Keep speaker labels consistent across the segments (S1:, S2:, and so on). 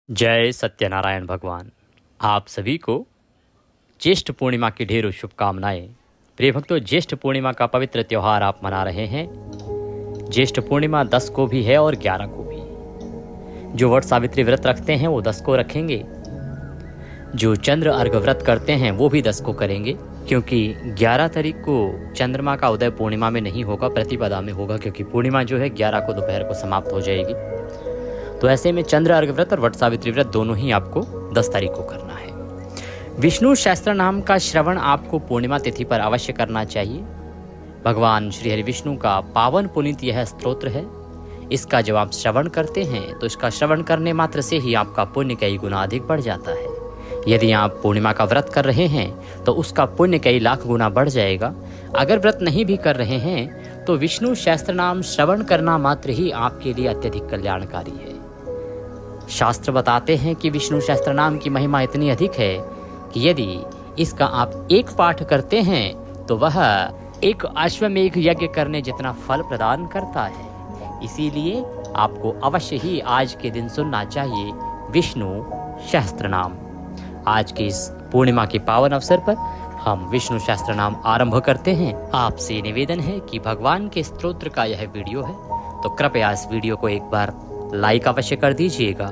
S1: जय सत्यनारायण भगवान। आप सभी को ज्येष्ठ पूर्णिमा की ढेरों शुभकामनाएं। प्रिय भक्तों, ज्येष्ठ पूर्णिमा का पवित्र त्यौहार आप मना रहे हैं। ज्येष्ठ पूर्णिमा 10 को भी है और 11 को भी। जो वट सावित्री व्रत रखते हैं वो 10 को रखेंगे, जो चंद्र अर्घ व्रत करते हैं वो भी 10 को करेंगे, क्योंकि 11 तारीख को चंद्रमा का उदय पूर्णिमा में नहीं होगा, प्रतिपदा में होगा, क्योंकि पूर्णिमा जो है 11 को दोपहर को समाप्त हो जाएगी। तो ऐसे में चंद्र अर्घ व्रत और वट सावित्री व्रत दोनों ही आपको 10 तारीख को करना है। विष्णु सहस्त्र नाम का श्रवण आपको पूर्णिमा तिथि पर अवश्य करना चाहिए। भगवान श्री हरि विष्णु का पावन पुनीत यह स्तोत्र है। इसका जब आप श्रवण करते हैं तो इसका श्रवण करने मात्र से ही आपका पुण्य कई गुना अधिक बढ़ जाता है। यदि आप पूर्णिमा का व्रत कर रहे हैं तो उसका पुण्य कई लाख गुना बढ़ जाएगा। अगर व्रत नहीं भी कर रहे हैं तो विष्णु सहस्त्र नाम श्रवण करना मात्र ही आपके लिए अत्यधिक कल्याणकारी है। शास्त्र बताते हैं कि विष्णु सहस्त्र नाम की महिमा इतनी अधिक है कि यदि इसका आप एक पाठ करते हैं तो वह एक अश्वमेघ यज्ञ करने जितना फल प्रदान करता है। इसीलिए आपको अवश्य ही आज के दिन सुनना चाहिए विष्णु सहस्त्र नाम। आज की इस पूर्णिमा के पावन अवसर पर हम विष्णु सहस्त्र नाम आरंभ करते हैं। आपसे निवेदन है कि भगवान के स्तोत्र का यह वीडियो है तो कृपया इस वीडियो को एक बार लाइक अवश्य कर दीजिएगा।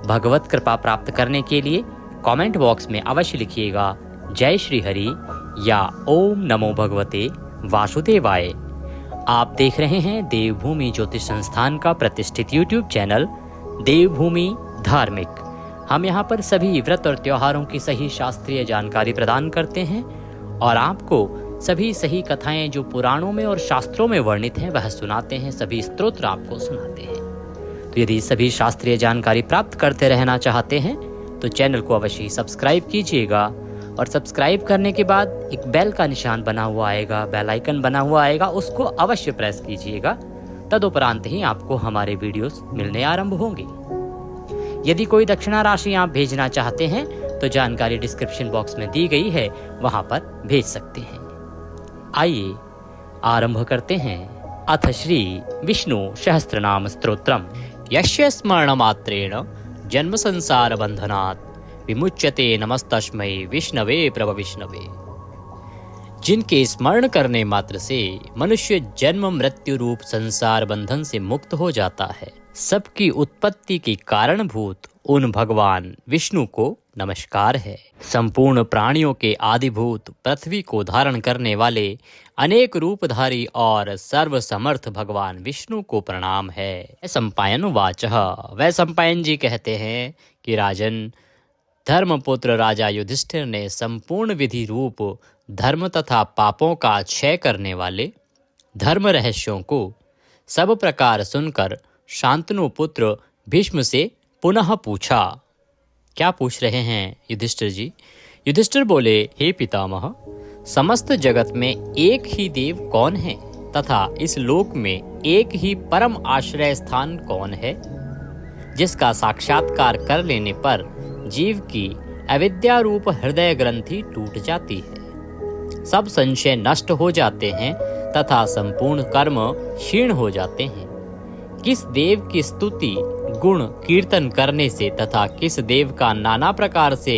S1: भगवत कृपा प्राप्त करने के लिए कमेंट बॉक्स में अवश्य लिखिएगा जय श्री हरि या ओम नमो भगवते वासुदेवाय। आप देख रहे हैं देवभूमि ज्योतिष संस्थान का प्रतिष्ठित यूट्यूब चैनल देवभूमि धार्मिक। हम यहाँ पर सभी व्रत और त्योहारों की सही शास्त्रीय जानकारी प्रदान करते हैं और आपको सभी सही कथाएं जो पुराणों में और शास्त्रों में वर्णित हैं वह सुनाते हैं। सभी स्तोत्र आपको सुनाते हैं। तो यदि सभी शास्त्रीय जानकारी प्राप्त करते रहना चाहते हैं तो चैनल को अवश्य सब्सक्राइब कीजिएगा और सब्सक्राइब करने के बाद एक बेल का निशान बना हुआ आएगा, बेल आइकन बना हुआ आएगा, उसको अवश्य प्रेस कीजिएगा। तदुपरांत ही आपको हमारे वीडियोस मिलने आरंभ होंगे। यदि कोई दक्षिणा राशि आप भेजना चाहते हैं तो जानकारी डिस्क्रिप्शन बॉक्स में दी गई है, वहां पर भेज सकते हैं। आइए आरंभ करते हैं। अथ श्री विष्णु सहस्त्र नाम स्तोत्रम। यस्य स्मरण मात्रेण जन्म संसार बंधनात् विमुच्यते नमस्तस्मै विष्णवे प्रभ विष्णवे। जिनके स्मरण करने मात्र से मनुष्य जन्म मृत्यु रूप संसार बंधन से मुक्त हो जाता है, सबकी उत्पत्ति के कारणभूत उन भगवान विष्णु को नमस्कार है। संपूर्ण प्राणियों के आदिभूत पृथ्वी को धारण करने वाले अनेक रूपधारी और सर्वसमर्थ भगवान विष्णु को प्रणाम है। सम्पायन वाचः। वह सम्पायन जी कहते हैं कि राजन, धर्मपुत्र राजा युधिष्ठिर ने संपूर्ण विधि रूप धर्म तथा पापों का क्षय करने वाले धर्म रहस्यों को सब प्रकार सुनकर शांतनु पुत्र भीष्म से पुनः पूछा। क्या पूछ रहे हैं युधिष्ठिर जी? युधिष्ठिर बोले, हे पितामह, समस्त जगत में एक ही देव कौन है तथा इस लोक में एक ही परम आश्रय स्थान कौन है, जिसका साक्षात्कार कर लेने पर जीव की अविद्या रूप हृदय ग्रंथि टूट जाती है, सब संशय नष्ट हो जाते हैं तथा संपूर्ण कर्म क्षीण हो जाते हैं। किस देव की स्तुति गुण कीर्तन करने से तथा किस देव का नाना प्रकार से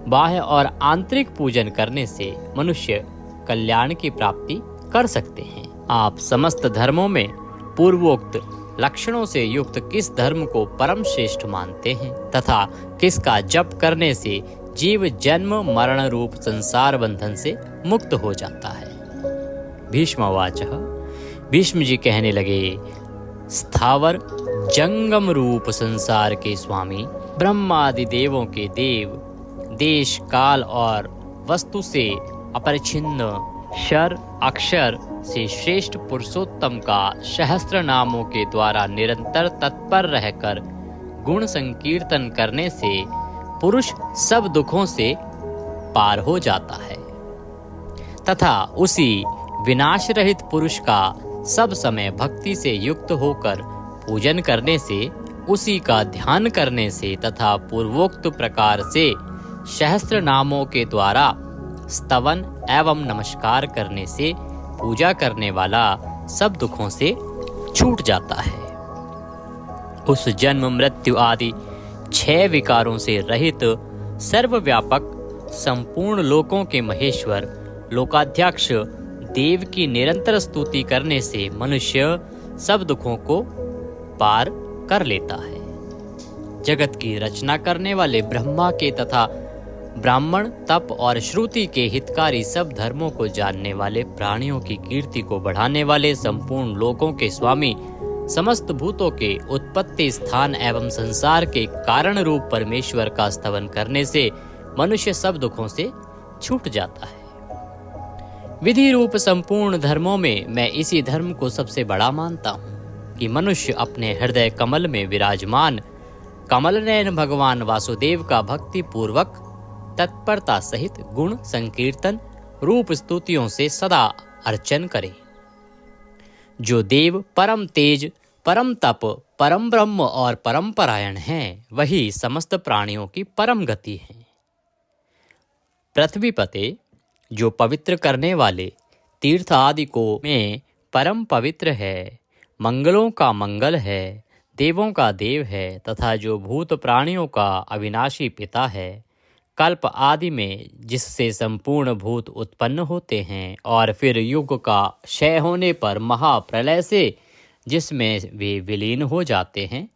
S1: बाह्य और आंतरिक पूजन करने से मनुष्य कल्याण की प्राप्ति कर सकते हैं। आप समस्त धर्मों में पूर्वोक्त लक्षणों से युक्त किस धर्म को परम श्रेष्ठ मानते हैं तथा किसका जप करने से जीव जन्म मरण रूप संसार बंधन से मुक्त हो जाता है। भीष्मवाचः। भीष्म जी कहने लगे, स्थावर जंगम रूप संसार के स्वामी ब्रह्मादि देवों के देव, देश काल और वस्तु से अपरिच्छिन्न क्षर अक्षर से श्रेष्ठ पुरुषोत्तम का सहस्त्र नामों के द्वारा निरंतर तत्पर रहकर गुण संकीर्तन करने से पुरुष सब दुखों से पार हो जाता है तथा उसी विनाश रहित पुरुष का सब समय भक्ति से युक्त होकर पूजन करने से, उसी का ध्यान करने से तथा पूर्वोक्त प्रकार से सहस्त्र नामों के द्वारा स्तवन एवं नमस्कार करने से पूजा करने वाला सब दुखों से छूट जाता है। उस जन्म मृत्यु आदि 6 विकारों से रहित सर्वव्यापक संपूर्ण लोकों के महेश्वर लोकाध्यक्ष देव की निरंतर स्तुति करने से मनुष्य सब दुखों को पार कर लेता है। जगत की रचना करने वाले ब्रह्मा के तथा ब्राह्मण, तप और श्रुति के हितकारी सब धर्मों को जानने वाले, प्राणियों की कीर्ति को बढ़ाने वाले, संपूर्ण लोकों के स्वामी, समस्त भूतों के उत्पत्ति स्थान एवं संसार के कारण रूप परमेश्वर का स्तवन करने से मनुष्य सब दुखों से छूट जाता है। विधि रूप संपूर्ण धर्मों में मैं इसी धर्म को सबसे बड़ा मानता हूँ कि मनुष्य अपने हृदय कमल में विराजमान कमल नयन भगवान वासुदेव का भक्ति पूर्वक तत्परता सहित गुण संकीर्तन रूप स्तुतियों से सदा अर्चन करे। जो देव परम तेज, परम तप, परम ब्रह्म और परम परायण हैं, वही समस्त प्राणियों की परम गति है। पृथ्वीपते, जो पवित्र करने वाले तीर्थ आदि को में परम पवित्र है, मंगलों का मंगल है, देवों का देव है तथा जो भूत प्राणियों का अविनाशी पिता है, कल्प आदि में जिससे संपूर्ण भूत उत्पन्न होते हैं और फिर युग का क्षय होने पर महाप्रलय से जिसमें वे विलीन हो जाते हैं,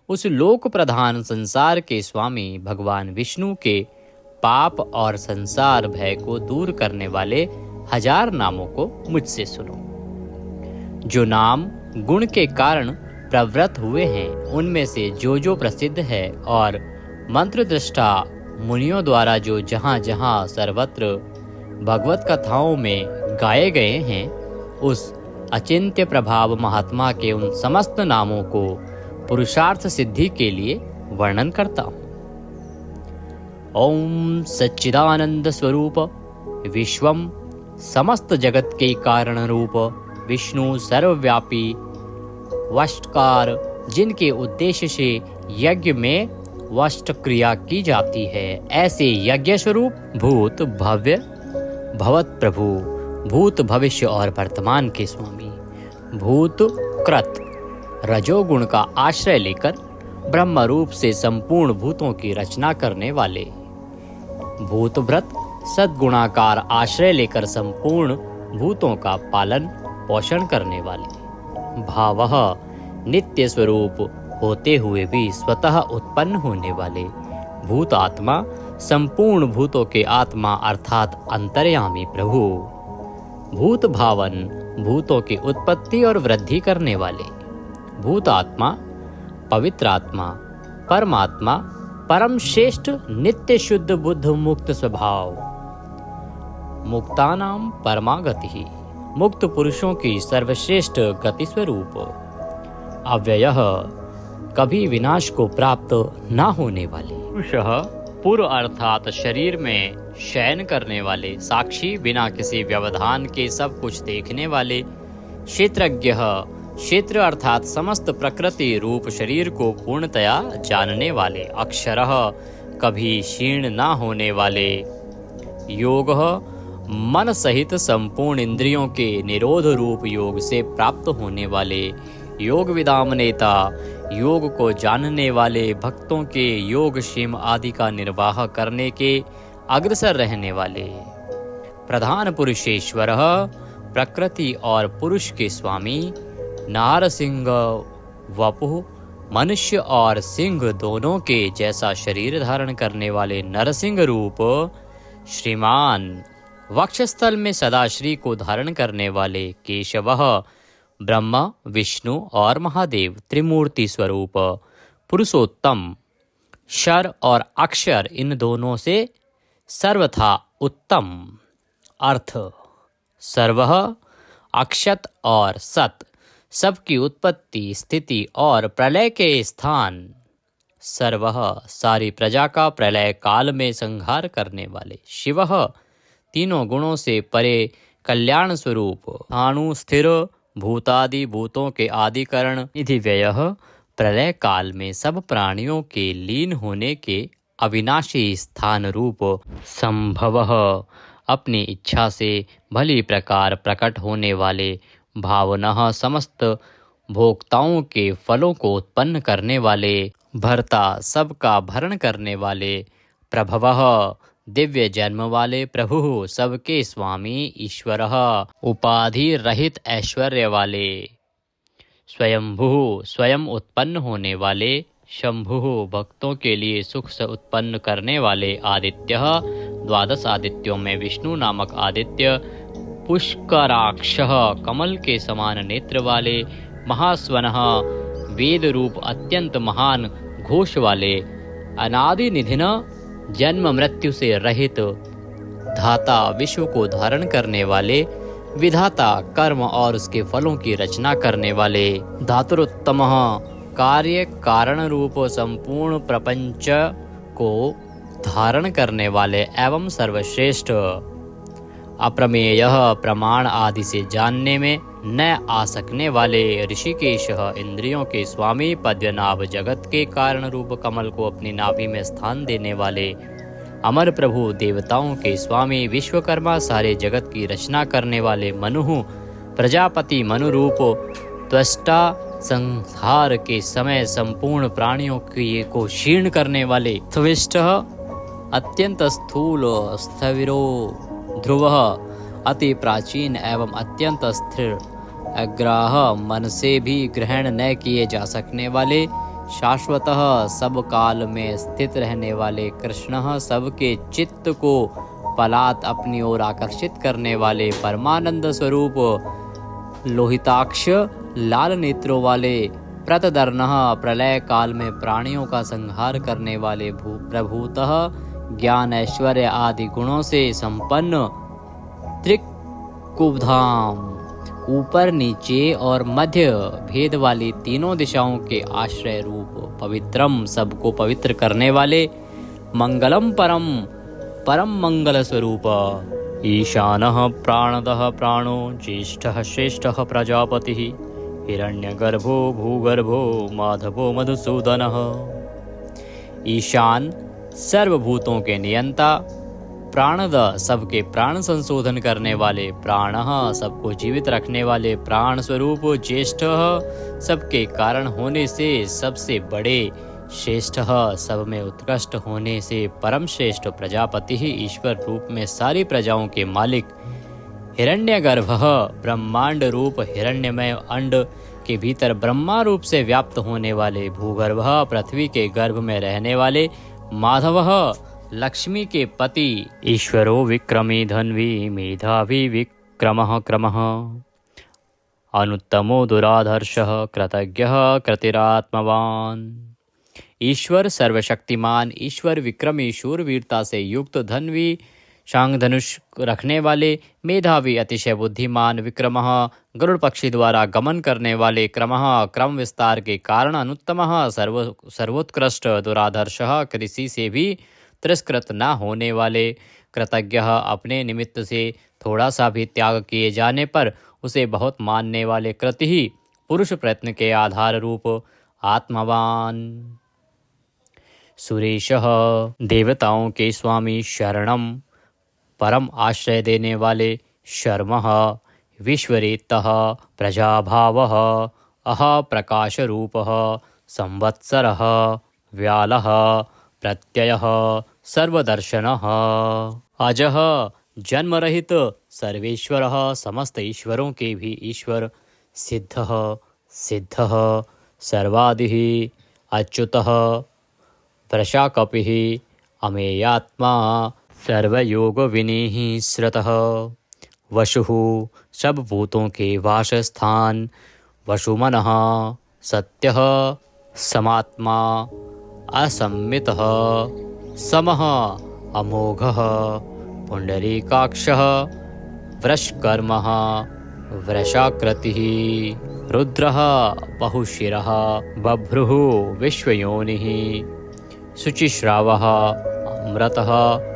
S1: उस लोक प्रधान संसार के स्वामी भगवान विष्णु के पाप और संसार भय को दूर करने वाले 1000 नामों को मुझसे सुनो। जो नाम गुण के कारण प्रवृत्त हुए हैं, उनमें से जो प्रसिद्ध है और मंत्र दृष्टा मुनियों द्वारा जो जहाँ जहाँ सर्वत्र भगवत कथाओं में गाए गए हैं, उस अचिंत्य प्रभाव महात्मा के उन समस्त नामों को पुरुषार्थ सिद्धि के लिए वर्णन करता हूँ। ओम सच्चिदानंद स्वरूप विश्वम, समस्त जगत के कारण रूप विष्णु सर्वव्यापी वष्टकार, जिनके उद्देश्य से यज्ञ में वष्ट क्रिया की जाती है, ऐसे यज्ञ स्वरूप भूत भव्य भवत प्रभु, भूत भविष्य और वर्तमान के स्वामी, भूत कृत रजोगुण का आश्रय लेकर ब्रह्म रूप से संपूर्ण भूतों की रचना करने वाले, भूत व्रत सद्गुणाकार आश्रय लेकर संपूर्ण भूतों का पालन पोषण करने वाले, भावः नित्य स्वरूप होते हुए भी स्वतः उत्पन्न होने वाले, भूत आत्मा संपूर्ण भूतों के आत्मा अर्थात अंतर्यामी प्रभु, भूत भावन भूतों की उत्पत्ति और वृद्धि करने वाले, भूत आत्मा पवित्र आत्मा परमात्मा परम श्रेष्ठ नित्य शुद्ध बुद्ध मुक्त स्वभाव, मुक्तानाम परमागति, मुक्त पुरुषों की सर्वश्रेष्ठ गति स्वरूप, अव्ययः कभी विनाश को प्राप्त न होने वाले, पुरुषः पूर्व अर्थात शरीर में शयन करने वाले, साक्षी बिना किसी व्यवधान के सब कुछ देखने वाले, क्षेत्रज्ञः क्षेत्र अर्थात समस्त प्रकृति रूप शरीर को पूर्णतया जानने वाले, अक्षरः कभी क्षीण न होने वाले, योगः मन सहित संपूर्ण इंद्रियों के निरोध रूप योग से प्राप्त होने वाले, योग विदाम नेता योग को जानने वाले, भक्तों के योग क्षेम आदि का निर्वाह करने के अग्रसर रहने वाले, प्रधान पुरुषेश्वर प्रकृति और पुरुष के स्वामी, नारसिंह वपुः मनुष्य और सिंह दोनों के जैसा शरीर धारण करने वाले नरसिंह रूप, श्रीमान वक्षस्थल में सदा श्री को धारण करने वाले, केशवः ब्रह्मा विष्णु और महादेव त्रिमूर्ति स्वरूप, पुरुषोत्तम शर और अक्षर इन दोनों से सर्वथा उत्तम, अर्थ सर्वः अक्षत और सत सबकी उत्पत्ति स्थिति और प्रलय के स्थान, सर्वः सारी प्रजा का प्रलय काल में संहार करने वाले, शिवः तीनों गुणों से परे कल्याण स्वरूप, अणु स्थिर भूतादि भूतों के आदिकरण, निधि व्ययः प्रलय काल में सब प्राणियों के लीन होने के अविनाशी स्थान रूप, संभवः अपनी इच्छा से भली प्रकार प्रकट होने वाले, भावनः समस्त भोक्ताओं के फलों को उत्पन्न करने वाले, भरता सबका भरण करने वाले, प्रभवः दिव्य जन्म वाले, प्रभु सबके स्वामी, ईश्वरः उपाधि रहित ऐश्वर्य वाले, स्वयंभू स्वयं उत्पन्न होने वाले, शंभु भक्तों के लिए सुख से उत्पन्न करने वाले, आदित्य द्वादश आदित्यों में विष्णु नामक आदित्य, पुष्कराक्ष कमल के समान नेत्र वाले, महास्वनः वेद रूप अत्यंत महान घोष वाले, अनादि निधिन जन्म मृत्यु से रहित, धाता विश्व को धारण करने वाले, विधाता कर्म और उसके फलों की रचना करने वाले, धातुरुत्तमः कार्य कारण रूप संपूर्ण प्रपंच को धारण करने वाले एवं सर्वश्रेष्ठ, अप्रमेय प्रमाण आदि से जानने में न आ सकने वाले, ऋषिकेश इंद्रियों के स्वामी, पद्मनाभ जगत के कारण रूप कमल को अपनी नाभि में स्थान देने वाले, अमर प्रभु देवताओं के स्वामी, विश्वकर्मा सारे जगत की रचना करने वाले, मनु प्रजापति मनु रूप त्वष्टा, संहार के समय संपूर्ण प्राणियों को क्षीण करने वाले, त्विष्ट अत्यंत स्थूल, स्थविरो ध्रुवः अति प्राचीन एवं अत्यंत स्थिर, अग्राह मन से भी ग्रहण न किए जा सकने वाले, शाश्वतः सब काल में स्थित रहने वाले, कृष्ण सबके चित्त को पलात अपनी ओर आकर्षित करने वाले, परमानंद स्वरूप, लोहिताक्ष लाल नेत्रों वाले, प्रतदर्नः प्रलय काल में प्राणियों का संहार करने वाले, प्रभुतः ज्ञान ऐश्वर्य आदि गुणों से संपन्न, त्रिकुबधाम ऊपर नीचे और मध्य भेद वाली तीनों दिशाओं के आश्रय रूप, पवित्रम सबको पवित्र करने वाले, मंगलम परम परम मंगल स्वरूप, ईशानः प्राणदः प्राणो, ज्येष्ठः श्रेष्ठः प्रजापतिः, हिरण्यगर्भो भूगर्भो, माधवो मधुसूदनः, ईशान सर्वभूतों के नियंता, प्राणद सबके प्राण संशोधन करने वाले, प्राणः सबको जीवित रखने वाले, प्राण स्वरूप, ज्येष्ठ सबके कारण होने से सबसे बड़े, श्रेष्ठ सब में उत्कृष्ट होने से परम श्रेष्ठ, प्रजापति ही ईश्वर रूप में सारी प्रजाओं के मालिक, हिरण्यगर्भ ब्रह्मांड रूप हिरण्यमय अंड के भीतर ब्रह्मा रूप से व्याप्त होने वाले, भूगर्भ पृथ्वी के गर्भ में रहने वाले, माधव लक्ष्मी के पति, ईश्वरो विक्रमी धन्वी, मेधावी विक्रमः क्रमः, अनुत्तमो दुराधर्षः, कृतज्ञः कृतिरात्मवान, ईश्वर सर्वशक्तिमान, ईश्वर विक्रमी शूरवीरता से युक्त, धन्वी शांग धनुष रखने वाले, मेधावी अतिशय बुद्धिमान, विक्रमः गरुड़ पक्षी द्वारा गमन करने वाले, क्रमः क्रम विस्तार के कारण, अनुत्तमः सर्वोत्कृष्ट, दुराधर्षः किसी से भी तिरस्कृत न होने वाले, कृतज्ञ अपने निमित्त से थोड़ा सा भी त्याग किए जाने पर उसे बहुत मानने वाले, कृति ही पुरुष प्रयत्न के आधार रूप, आत्मवान, सुरेशः देवताओं के स्वामी, शरणम परम आश्रय देने वाले, शर्मः विश्वरेतः, प्रजाभावः, अह प्रकाश रूपः, संवत्सरः, व्यालः, प्रत्ययः, सर्वदर्शनः, अजः जन्मरहित, सर्वेश्वरः समस्त ईश्वरों के भी ईश्वर, सिद्धः सिद्धः, सर्वादिः, अच्युतः, वृषाकपिः, अमेयात्मा, सर्वयोग विनीः श्रतः, वशुः सब भूतों के वासस्थान, वशुमनः सत्यः, समात्मा, असम्मितः, समः, अमोघः, पुंडरीकाक्षः, वृषकर्मः, वृषाकृतिः, रुद्रः बहुशिरः, बभ्रुः विश्वयोनिः, शुचिश्रावः, अमृतः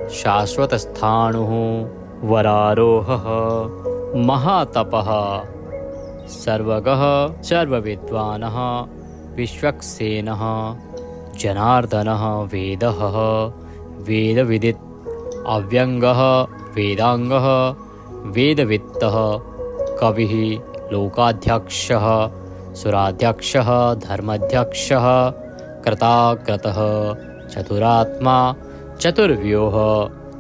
S1: शाश्वतस्थाणुः, वरारोहः, महातपः, सर्वगः सर्वविद्वानः, विश्वक्सेनः, जनार्दनः, वेदः वेदविदित्, अव्यंगः वेदांगः, वेदवित्तः, कविः, लोकाध्यक्षः, सुराध्यक्षः, धर्माध्यक्षः, कृताकृतः चतुरात्मा चतुर्व्यूह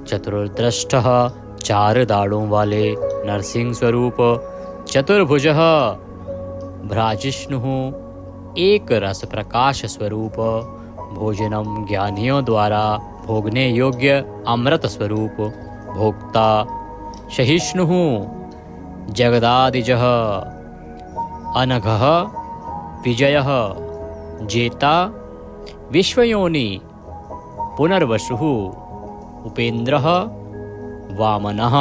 S1: चतुर्दृष्टः चार दाढ़ों वाले नरसिंह स्वरूप चतुर्भुजः भ्राजिष्णुः एक रस प्रकाश स्वरूप भोजनम ज्ञानियों द्वारा भोगने योग्य अमृत स्वरूप भोक्ता सहिष्णुः जगदादिजः अनघः विजयः जेता विश्वयोनि पुनर्वसुः उपेंद्रः वामनः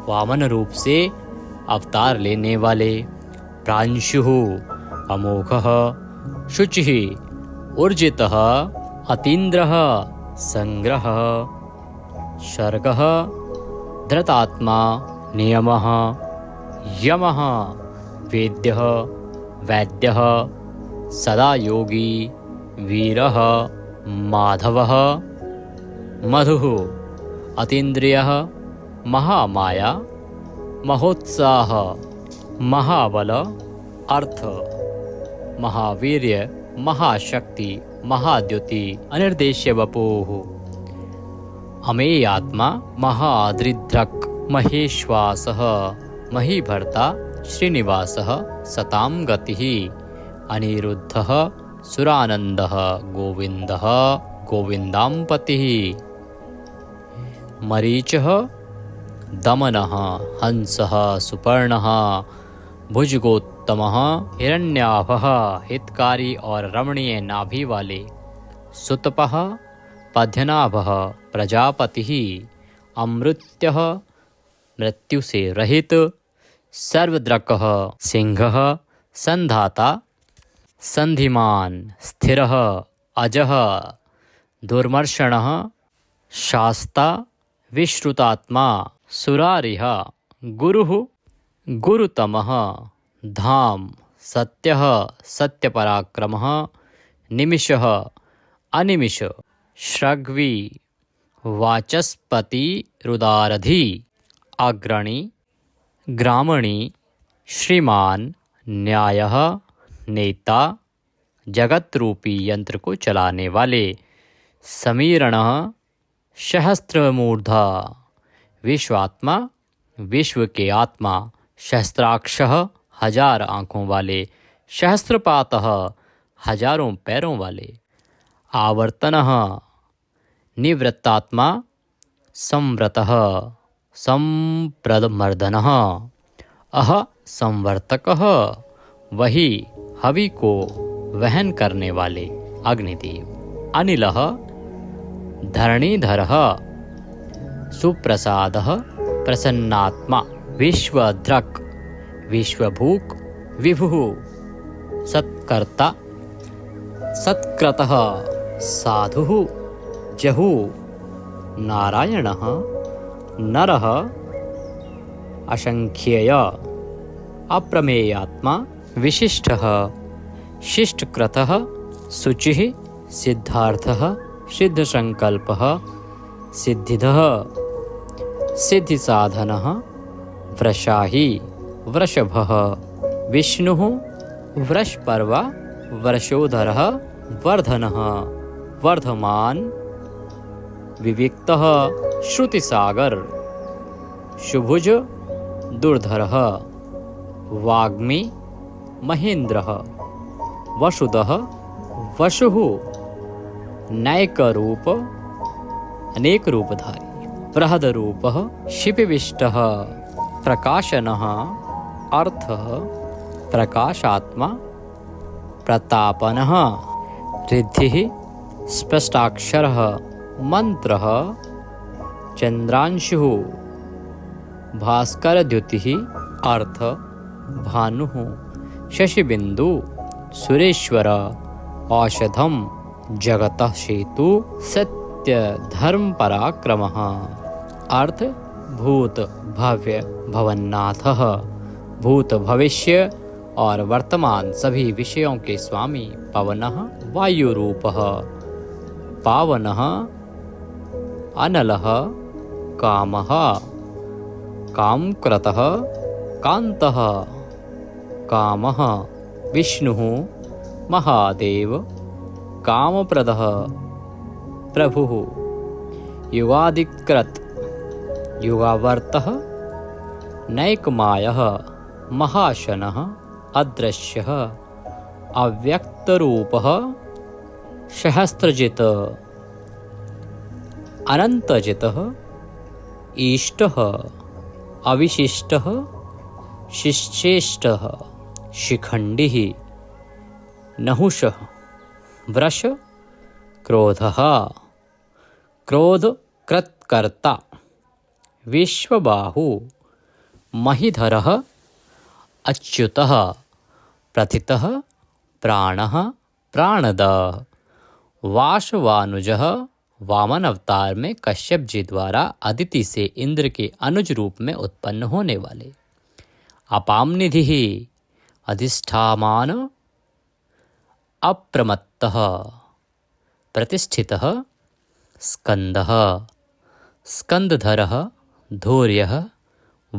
S1: वामन रूप से अवतार लेने वाले प्रांशुः अमोघः शुचिः ऊर्जितः अतीन्द्रः संग्रह सर्गः धृतात्मा नियमः यमः वेद्यः वैद्यः सदा योगी वीरः माधवः मधुः अतीन्द्रियः महामाया महोत्साह महाबल अर्थ महावीर्य महाशक्ति महाद्युति अनिर्देश्य वपुः अमेयात्मा महादृद्रक महेश्वासः महीभर्ता श्रीनिवासः सतां गतिः अनिरुद्धः सुरानन्दः गोविन्दः गोविन्दाम्पतिः मरीचः दमनः हंसः सुपर्णः भुजगोत्तमः हिरण्याभः हितकारी और रमणीय नाभि वाले सुतपः पद्यनाभः प्रजापतिः अमृत्यः मृत्यु से रहित सर्वद्रकः सिंहः संधाता संधिमान स्थिरः अजः दुर्मर्षणः शास्ता विश्रुतात्मा सुरारिः गुरुः गुरुतमः धाम सत्यः सत्यपराक्रमः निमिषः अनिमिष श्रग्वी वाचस्पति रुदारधि अग्रणी ग्रामणी श्रीमान न्यायः नेता जगत रूपी यंत्र को चलाने वाले समीरणः सहस्त्रमूर्धा विश्वात्मा विश्व के आत्मा सहस्त्राक्षः हजार आँखों वाले सहस्त्रपातः हजारों पैरों वाले आवर्तनः निवृत्तात्मा संव्रतः संप्रदमर्दनः अह संवर्तकः वही हवि को वहन करने वाले अग्निदेव अनिलः धरणीधरः सुप्रसादः प्रसन्नात्मा विश्वद्रक विश्वभूक विभुः सत्कर्ता सत्कृतः साधुः जहु नारायणः नरः असंख्येय अप्रमेयात्मा विशिष्टः शिष्टकृतः शुचिः सिद्धार्थः सिद्धसंकल्पः सिद्धिदः सिद्धिसाधनः वृषाही वृषभः विष्णुः वृषपर्वा वर्षोधरः वर्धनः वर्धमान विविक्तः श्रुतिसागर शुभुज दुर्धरः वाग्मी महेन्द्रः वसुदः वसुः नैकरूप अनेक रूपधारी बृहदरूपः शिपिविष्टः प्रकाशनः अर्थः प्रकाशात्मा प्रतापनः रिद्धिः स्पष्टाक्षरः मंत्रः चंद्रांशुः भास्करद्युतिः अर्थ भानुः शशिबिंदु सुरेश्वर औषधम जगतः सेतु सत्य धर्म पराक्रमः अर्थ भूत भव्य भवन्नाथः भूत भविष्य और वर्तमान सभी विषयों के स्वामी पवनः वायु रूपः पावनः अनलः कामः कामकृतः कान्तः कामः विष्णुः महादेव कामप्रदः प्रभुः युगादिकृत युगावर्तः नैकमायः महाशनः अदृश्यः अव्यक्तरूपः सहस्रजित् अनन्तजितः ईष्टः अविशिष्टः शिश्चेष्टः शिखण्डिः नहुषः वृष क्रोधः क्रोधकृत्कर्ता विश्वबाहु महीधरः अच्युतः प्रथितः प्राणः प्राणदः वासवानुजः वामन अवतार में कश्यप जी द्वारा अदिति से इंद्र के अनुज रूप में उत्पन्न होने वाले। अपाम निधि अधिष्ठामान अप्रमत्तः प्रतिष्ठितः स्कंदः स्कंदधरः धौर्यः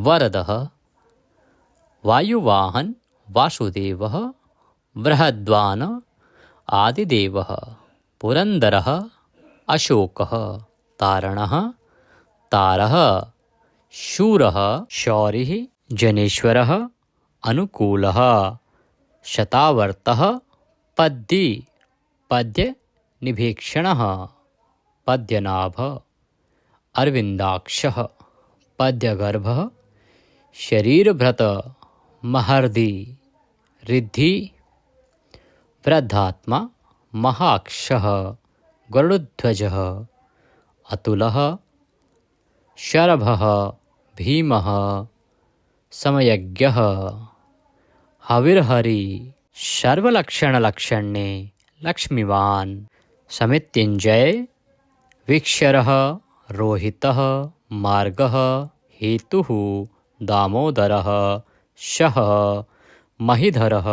S1: वरदः वायुवाहन वासुदेवः बृहद्वान आदिदेवः पुरंदरः अशोकः तारणः तारः शूरः शौरिः जनेश्वरः अनुकूलः शतावर्तः पद्दी पद्य निभीक्षणः पद्यनाभ अरविंदाक्षः पद्यगर्भः शरीरभृत महर्दि रिद्धि वृद्धात्मा महाक्षः गरुडध्वजः अतुलः शरभः भीमः समयज्ञः हविर्हरि सर्वलक्षणलक्षण्ये लक्ष्मीवान् समित्युञ्जय वीक्षरः रोहितः मार्गः हेतुः दामोदरः शः महीधरः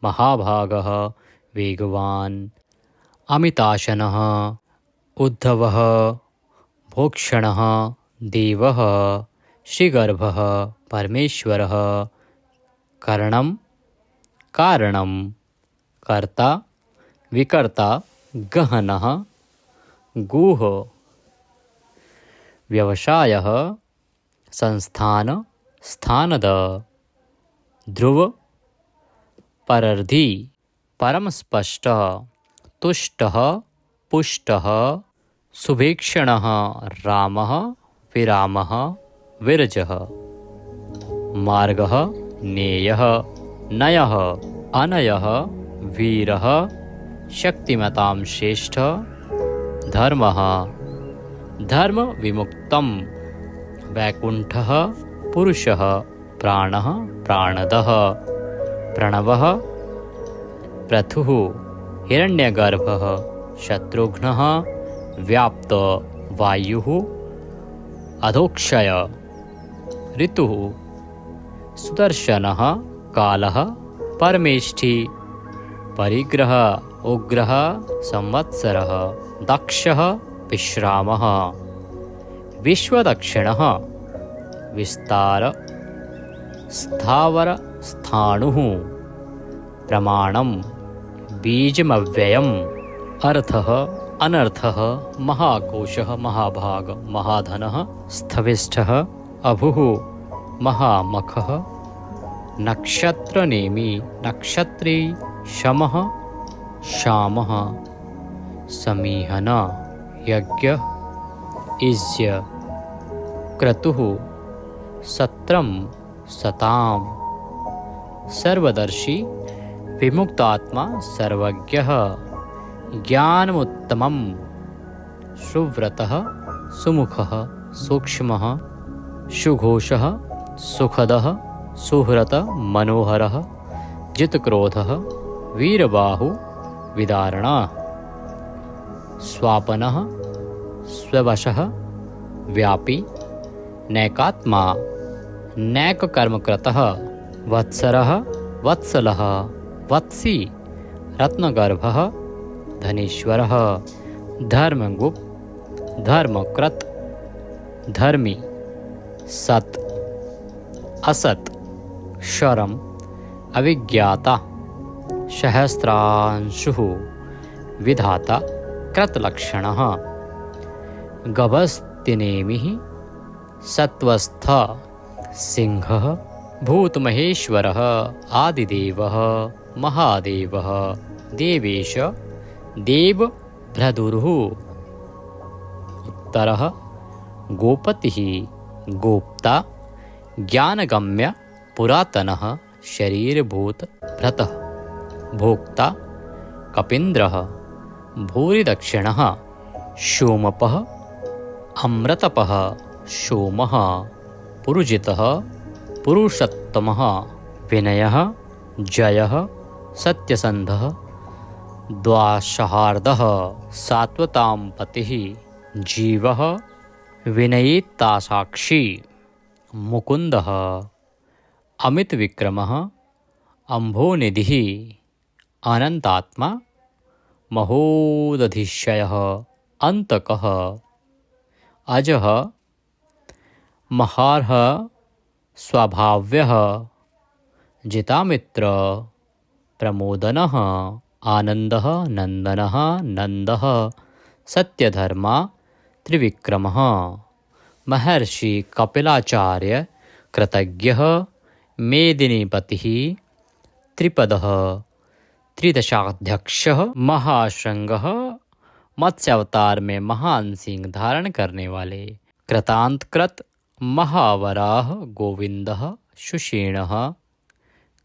S1: महाभागः वेगवान् अमिताशनः उद्धवः भोक्षणः देवः श्रीगर्भः परमेश्वरः करणं कारणं कर्ता विकर्ता गहनः गुह व्यवसायः संस्थान स्थानद ध्रुव परर्धि परमस्पष्ट तुष्टः पुष्टः सुभीक्षणः रामः विरामः विरजः मार्गः नेयः नयः अनयः वीरः शक्तिमतां श्रेष्ठ धर्मः धर्म विमुक्तं वैकुण्ठः पुरुषः प्राणः प्राणदः प्रणवः प्रथुः हिरण्यगर्भः शत्रुघ्नः व्याप्त वायुः अधोक्षय ऋतुः सुदर्शनः कालः परमेष्ठी परिग्रह उग्रः संवत्सरः दक्षः विश्रामः विश्वदक्षिणः विस्तार स्थावर स्थाणुः प्रमाणं बीजमव्ययम् अर्थः अनर्थः महाकोशः महाभाग महाधनः स्थविष्ठः अभुः महामखः नक्षत्रनेमि नक्षत्री शमः शामः समीहन यज्ञ इज्य क्रतुः सत्रं सतां सर्वदर्शी विमुक्तात्मा सर्वज्ञः ज्ञानमुत्तमं सुव्रतः सुमुखः सूक्ष्मः सुघोषः सुखदः सुहृत मनोहरः जितक्रोधः वीरबाहु विदारणः स्वापनः स्ववशः व्यापी नैकात्मा नैककर्मकृतः वत्सरः वत्सलः वत्सी रत्नगर्भः धनेश्वरः धर्मगुप्त धर्मकृत धर्मी सत असत शरम अविज्ञाता सहस्रांशुः विधाता कृतलक्षणः गभस्तिनेमिः सत्वस्थ सिंहः भूतमहेश्वरः आदिदेवः महादेवः देवेश देवभ्रदुरुः उत्तरः गोपतिः गोप्ता ज्ञानगम्य पुरातनः शरीरभूत भ्रतः भोक्ता कपीन्द्रः भूरिदक्षिणः सोमपः अमृतपः सोमः पुरुजितः पुरुषोत्तमः विनयः जयः सत्यसन्धः द्वाशहार्दः सात्वतां पतिः जीवः विनयितासाक्षी मुकुन्दः अमितविक्रमः अम्भोनिधिः अनन्तात्मा महोदधिशयः अन्तकः अजः महार्ह स्वभाव्यः जितामित्र प्रमोदनः आनन्दः नन्दनः नन्दः सत्यधर्मा त्रिविक्रमः महर्षि कपिलाचार्य कृतज्ञः मेदिनीपतिः त्रिपदः त्रिदशाध्यक्षः महाशृंगः मत्स्यावतार में महान सिंह धारण करने वाले कृतांतकृत महावराह गोविंदः सुषेणः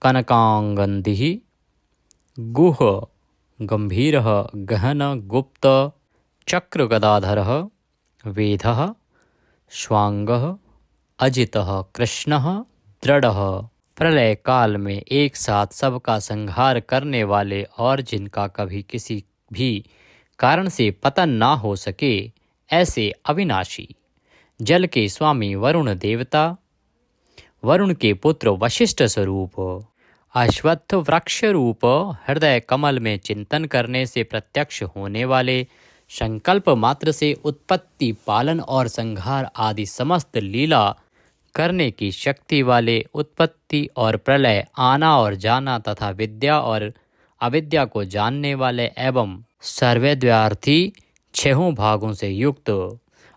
S1: कनकांगन्धिः गुह गंभीरः गहन गुप्त चक्रगदाधरः वेदः स्वांगः अजितः कृष्णः दृढ़ः प्रलय काल में एक साथ सबका संहार करने वाले और जिनका कभी किसी भी कारण से पतन ना हो सके ऐसे अविनाशी जल के स्वामी वरुण देवता वरुण के पुत्र वशिष्ठ स्वरूप अश्वत्थ वृक्ष रूप हृदय कमल में चिंतन करने से प्रत्यक्ष होने वाले संकल्प मात्र से उत्पत्ति पालन और संहार आदि समस्त लीला करने की शक्ति वाले उत्पत्ति और प्रलय आना और जाना तथा विद्या और अविद्या को जानने वाले एवं सर्वव्यार्थी छहों भागों से युक्त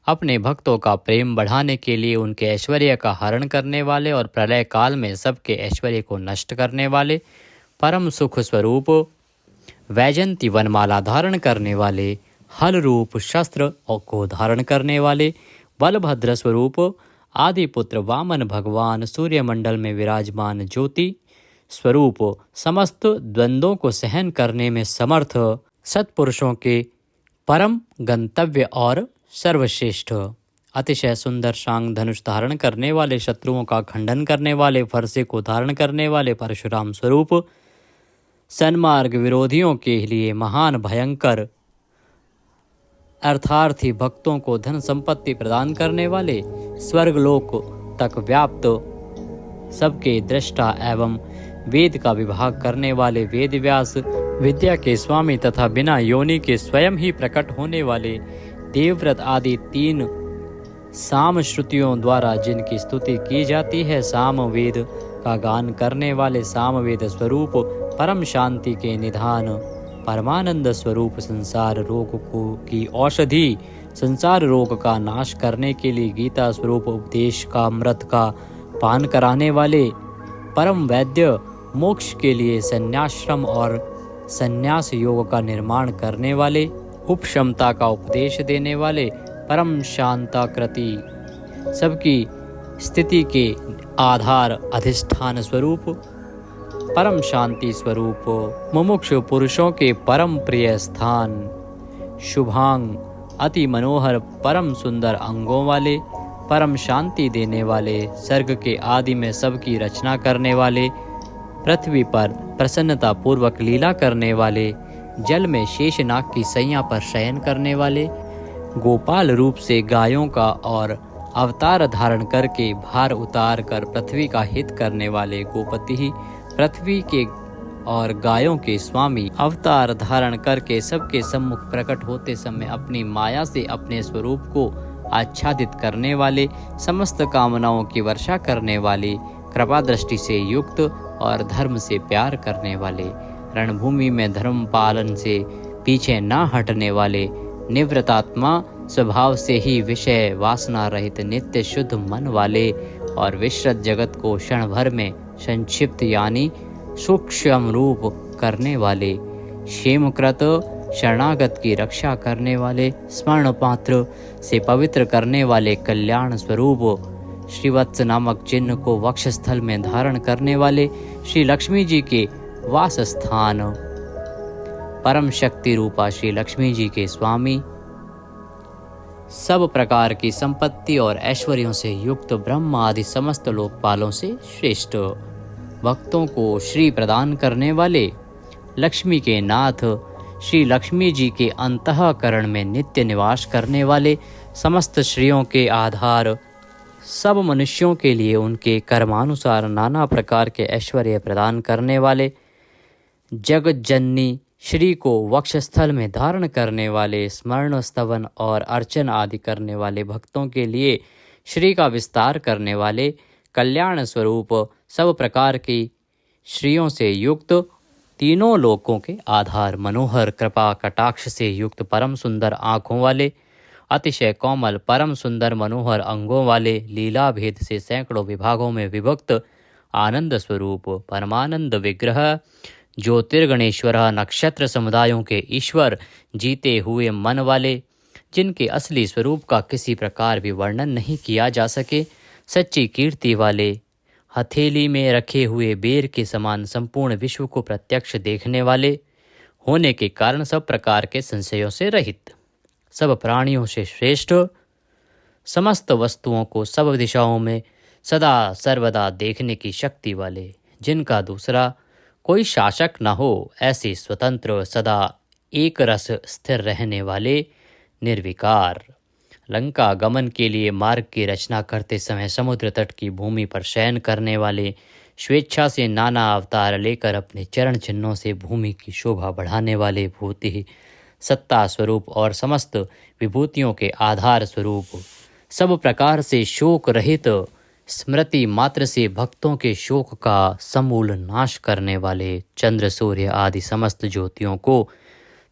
S1: अपने भक्तों का प्रेम बढ़ाने के लिए उनके ऐश्वर्य का हरण करने वाले और प्रलय काल में सबके ऐश्वर्य को नष्ट करने वाले परम सुख स्वरूप वैजंती वनमाला धारण करने वाले हल रूप शस्त्र को धारण करने वाले बलभद्र स्वरूप आदि पुत्र वामन भगवान सूर्यमंडल में विराजमान ज्योति स्वरूप समस्त द्वंद्वों को सहन करने में समर्थ सत्पुरुषों के परम गंतव्य और सर्वश्रेष्ठ अतिशय सुंदर शांग धनुष धारण करने वाले शत्रुओं का खंडन करने वाले फरसे को धारण करने वाले परशुराम स्वरूप सन्मार्ग विरोधियों के लिए महान भयंकर अर्थार्थी भक्तों को धन संपत्ति प्रदान करने वाले स्वर्गलोक तक व्याप्त सबके दृष्टा एवं वेद का विभाग करने वाले वेद व्यास विद्या के स्वामी तथा बिना योनि के स्वयं ही प्रकट होने वाले देवव्रत आदि तीन साम श्रुतियों द्वारा जिनकी स्तुति की जाती है साम वेद का गान करने वाले साम वेद स्वरूप परम शांति के निधान परमानंद स्वरूप संसार रोग को की औषधि संसार रोग का नाश करने के लिए गीता स्वरूप उपदेश का अमृत का पान कराने वाले परम वैद्य मोक्ष के लिए संन्याश्रम और संन्यास योग का निर्माण करने वाले उपशमता का उपदेश देने वाले परम शांताकृति सबकी स्थिति के आधार अधिष्ठान स्वरूप परम शांति स्वरूप मुमुक्षु पुरुषों के परम प्रिय स्थान शुभांग अति मनोहर परम सुंदर अंगों वाले परम शांति देने वाले सर्ग के आदि में सबकी रचना करने वाले पृथ्वी पर प्रसन्नता पूर्वक लीला करने वाले जल में शेषनाग की सैया पर शयन करने वाले गोपाल रूप से गायों का और अवतार धारण करके भार उतार कर पृथ्वी का हित करने वाले गोपति ही पृथ्वी के और गायों के स्वामी अवतार धारण करके सबके सम्मुख प्रकट होते समय अपनी माया से अपने स्वरूप को आच्छादित करने वाले समस्त कामनाओं की वर्षा करने वाले कृपा दृष्टि से युक्त और धर्म से प्यार करने वाले रणभूमि में धर्म पालन से पीछे ना हटने वाले, निवृत्तात्मा स्वभाव से ही विषय वासना रहित, नित्य शुद्ध मन वाले और विश्रुत जगत को क्षण भर में संक्षिप्त यानी सूक्ष्म रूप करने वाले, क्षेमकृत शरणागत की रक्षा करने वाले, स्मरण पात्र से पवित्र करने वाले, कल्याण स्वरूप श्रीवत्स नामक चिन्ह को वक्षस्थल में धारण करने वाले, श्री लक्ष्मी जी के वास स्थान परम शक्ति रूपा श्री लक्ष्मी जी के स्वामी, सब प्रकार की संपत्ति और ऐश्वर्यों से युक्त ब्रह्म आदि समस्त लोकपालों से श्रेष्ठ, भक्तों को श्री प्रदान करने वाले, लक्ष्मी के नाथ श्री लक्ष्मी जी के अंतःकरण में नित्य निवास करने वाले, समस्त श्रियों के आधार, सब मनुष्यों के लिए उनके कर्मानुसार नाना प्रकार के ऐश्वर्य प्रदान करने वाले, जगत जननी श्री को वक्षस्थल में धारण करने वाले, स्मरण स्तवन और अर्चन आदि करने वाले भक्तों के लिए श्री का विस्तार करने वाले, कल्याण स्वरूप सब प्रकार की श्रियों से युक्त, तीनों लोकों के आधार, मनोहर कृपा कटाक्ष से युक्त, परम सुंदर आँखों वाले, अतिशय कोमल परम सुंदर मनोहर अंगों वाले, लीला भेद से सैकड़ों विभागों में विभक्त, आनंद स्वरूप परमानंद विग्रह, ज्योतिर्गणेश्वर, नक्षत्र समुदायों के ईश्वर, जीते हुए मन वाले, जिनके असली स्वरूप का किसी प्रकार भी वर्णन नहीं किया जा सके, सच्ची कीर्ति वाले, हथेली में रखे हुए बेर के समान संपूर्ण विश्व को प्रत्यक्ष देखने वाले होने के कारण सब प्रकार के संशयों से रहित, सब प्राणियों से श्रेष्ठ, समस्त वस्तुओं को सब दिशाओं में सदा सर्वदा देखने की शक्ति वाले, जिनका दूसरा कोई शासक न हो, ऐसे स्वतंत्र सदा एक रस स्थिर रहने वाले, निर्विकार, लंका गमन के लिए मार्ग की रचना करते समय समुद्र तट की भूमि पर शयन करने वाले, स्वेच्छा से नाना अवतार लेकर अपने चरण चिन्हों से भूमि की शोभा बढ़ाने वाले, भूति सत्ता स्वरूप और समस्त विभूतियों के आधार स्वरूप, सब प्रकार से शोक रहित, स्मृति मात्र से भक्तों के शोक का समूल नाश करने वाले, चंद्र सूर्य आदि समस्त ज्योतियों को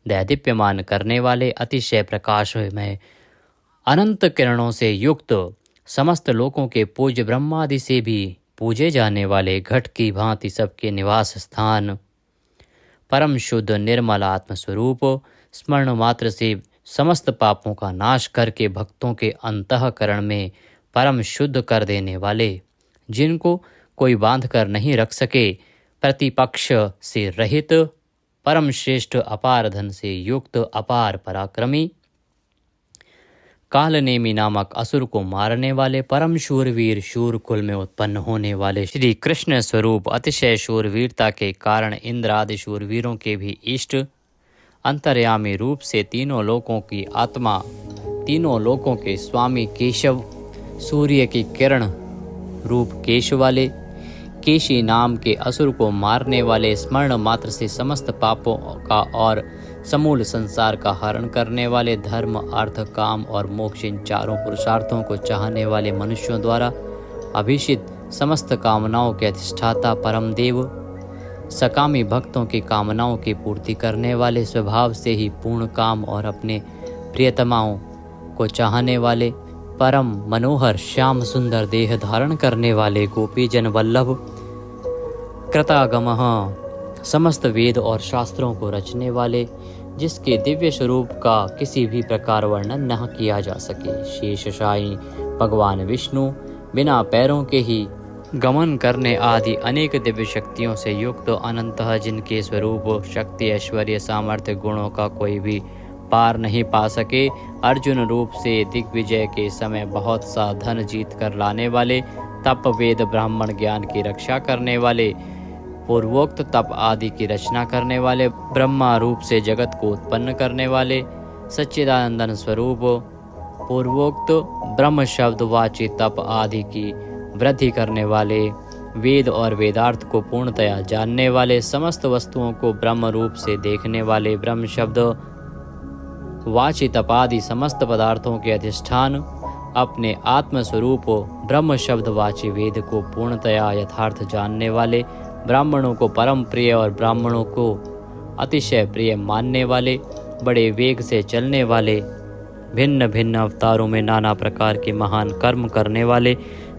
S1: दैदीप्यमान करने वाले, अतिशय प्रकाश में अनंत किरणों से युक्त, समस्त लोकों के पूज्य ब्रह्मादि से भी पूजे जाने वाले, घट की भांति सबके निवास स्थान, परम शुद्ध निर्मल आत्मस्वरूप, स्मरण मात्र से समस्त पापों का नाश करके भक्तों के अंतःकरण में परम शुद्ध कर देने वाले, जिनको कोई बांध कर नहीं रख सके, प्रतिपक्ष से रहित, परम श्रेष्ठ अपार धन से युक्त, अपार पराक्रमी, कालनेमी नामक असुर को मारने वाले, परम शूरवीर, शूर कुल में उत्पन्न होने वाले, श्री कृष्ण स्वरूप, अतिशय शूरवीरता के कारण इंद्र आदि शूरवीरों के भी इष्ट, अंतर्यामी रूप से तीनों लोकों की आत्मा, तीनों लोकों के स्वामी केशव, सूर्य की किरण रूप केश वाले, केशी नाम के असुर को मारने वाले, स्मरण मात्र से समस्त पापों का और समूल संसार का हरण करने वाले, धर्म अर्थ काम और मोक्ष इन चारों पुरुषार्थों को चाहने वाले मनुष्यों द्वारा अभिषित, समस्त कामनाओं के अधिष्ठाता परम देव, सकामी भक्तों की कामनाओं की पूर्ति करने वाले, स्वभाव से ही पूर्ण काम और अपने प्रियतमाओं को चाहने वाले, परम मनोहर श्याम सुंदर देह धारण करने वाले, गोपी जन वल्लभ, कृतागमः, समस्त वेद और शास्त्रों को रचने वाले, जिसके दिव्य स्वरूप का किसी भी प्रकार वर्णन न किया जा सके, शेषशायी भगवान विष्णु, बिना पैरों के ही गमन करने आदि अनेक दिव्य शक्तियों से युक्त, अनंतः जिनके स्वरूप शक्ति ऐश्वर्य सामर्थ्य गुणों का कोई भी पार नहीं पा सके, अर्जुन रूप से दिग्विजय के समय बहुत सा धन जीत कर लाने वाले, तप वेद ब्राह्मण ज्ञान की रक्षा करने वाले, पूर्वोक्त तप आदि की रचना करने वाले, ब्रह्मा रूप से जगत को उत्पन्न करने वाले, सच्चिदानंदन स्वरूप, पूर्वोक्त ब्रह्म शब्द वाची तप आदि की वृद्धि करने वाले, वेद और वेदार्थ को पूर्णतया जानने वाले, समस्त वस्तुओं को ब्रह्म रूप से देखने वाले, ब्रह्म शब्द वाची तपादि समस्त पदार्थों के अधिष्ठान, अपने आत्म स्वरूप ब्रह्म शब्द वाची वेद को पूर्णतया यथार्थ जानने वाले, ब्राह्मणों को परम प्रिय और ब्राह्मणों को अतिशय प्रिय मानने वाले, बड़े वेग से चलने वाले, भिन्न भिन्न अवतारों में नाना प्रकार के महान कर्म करने वाले,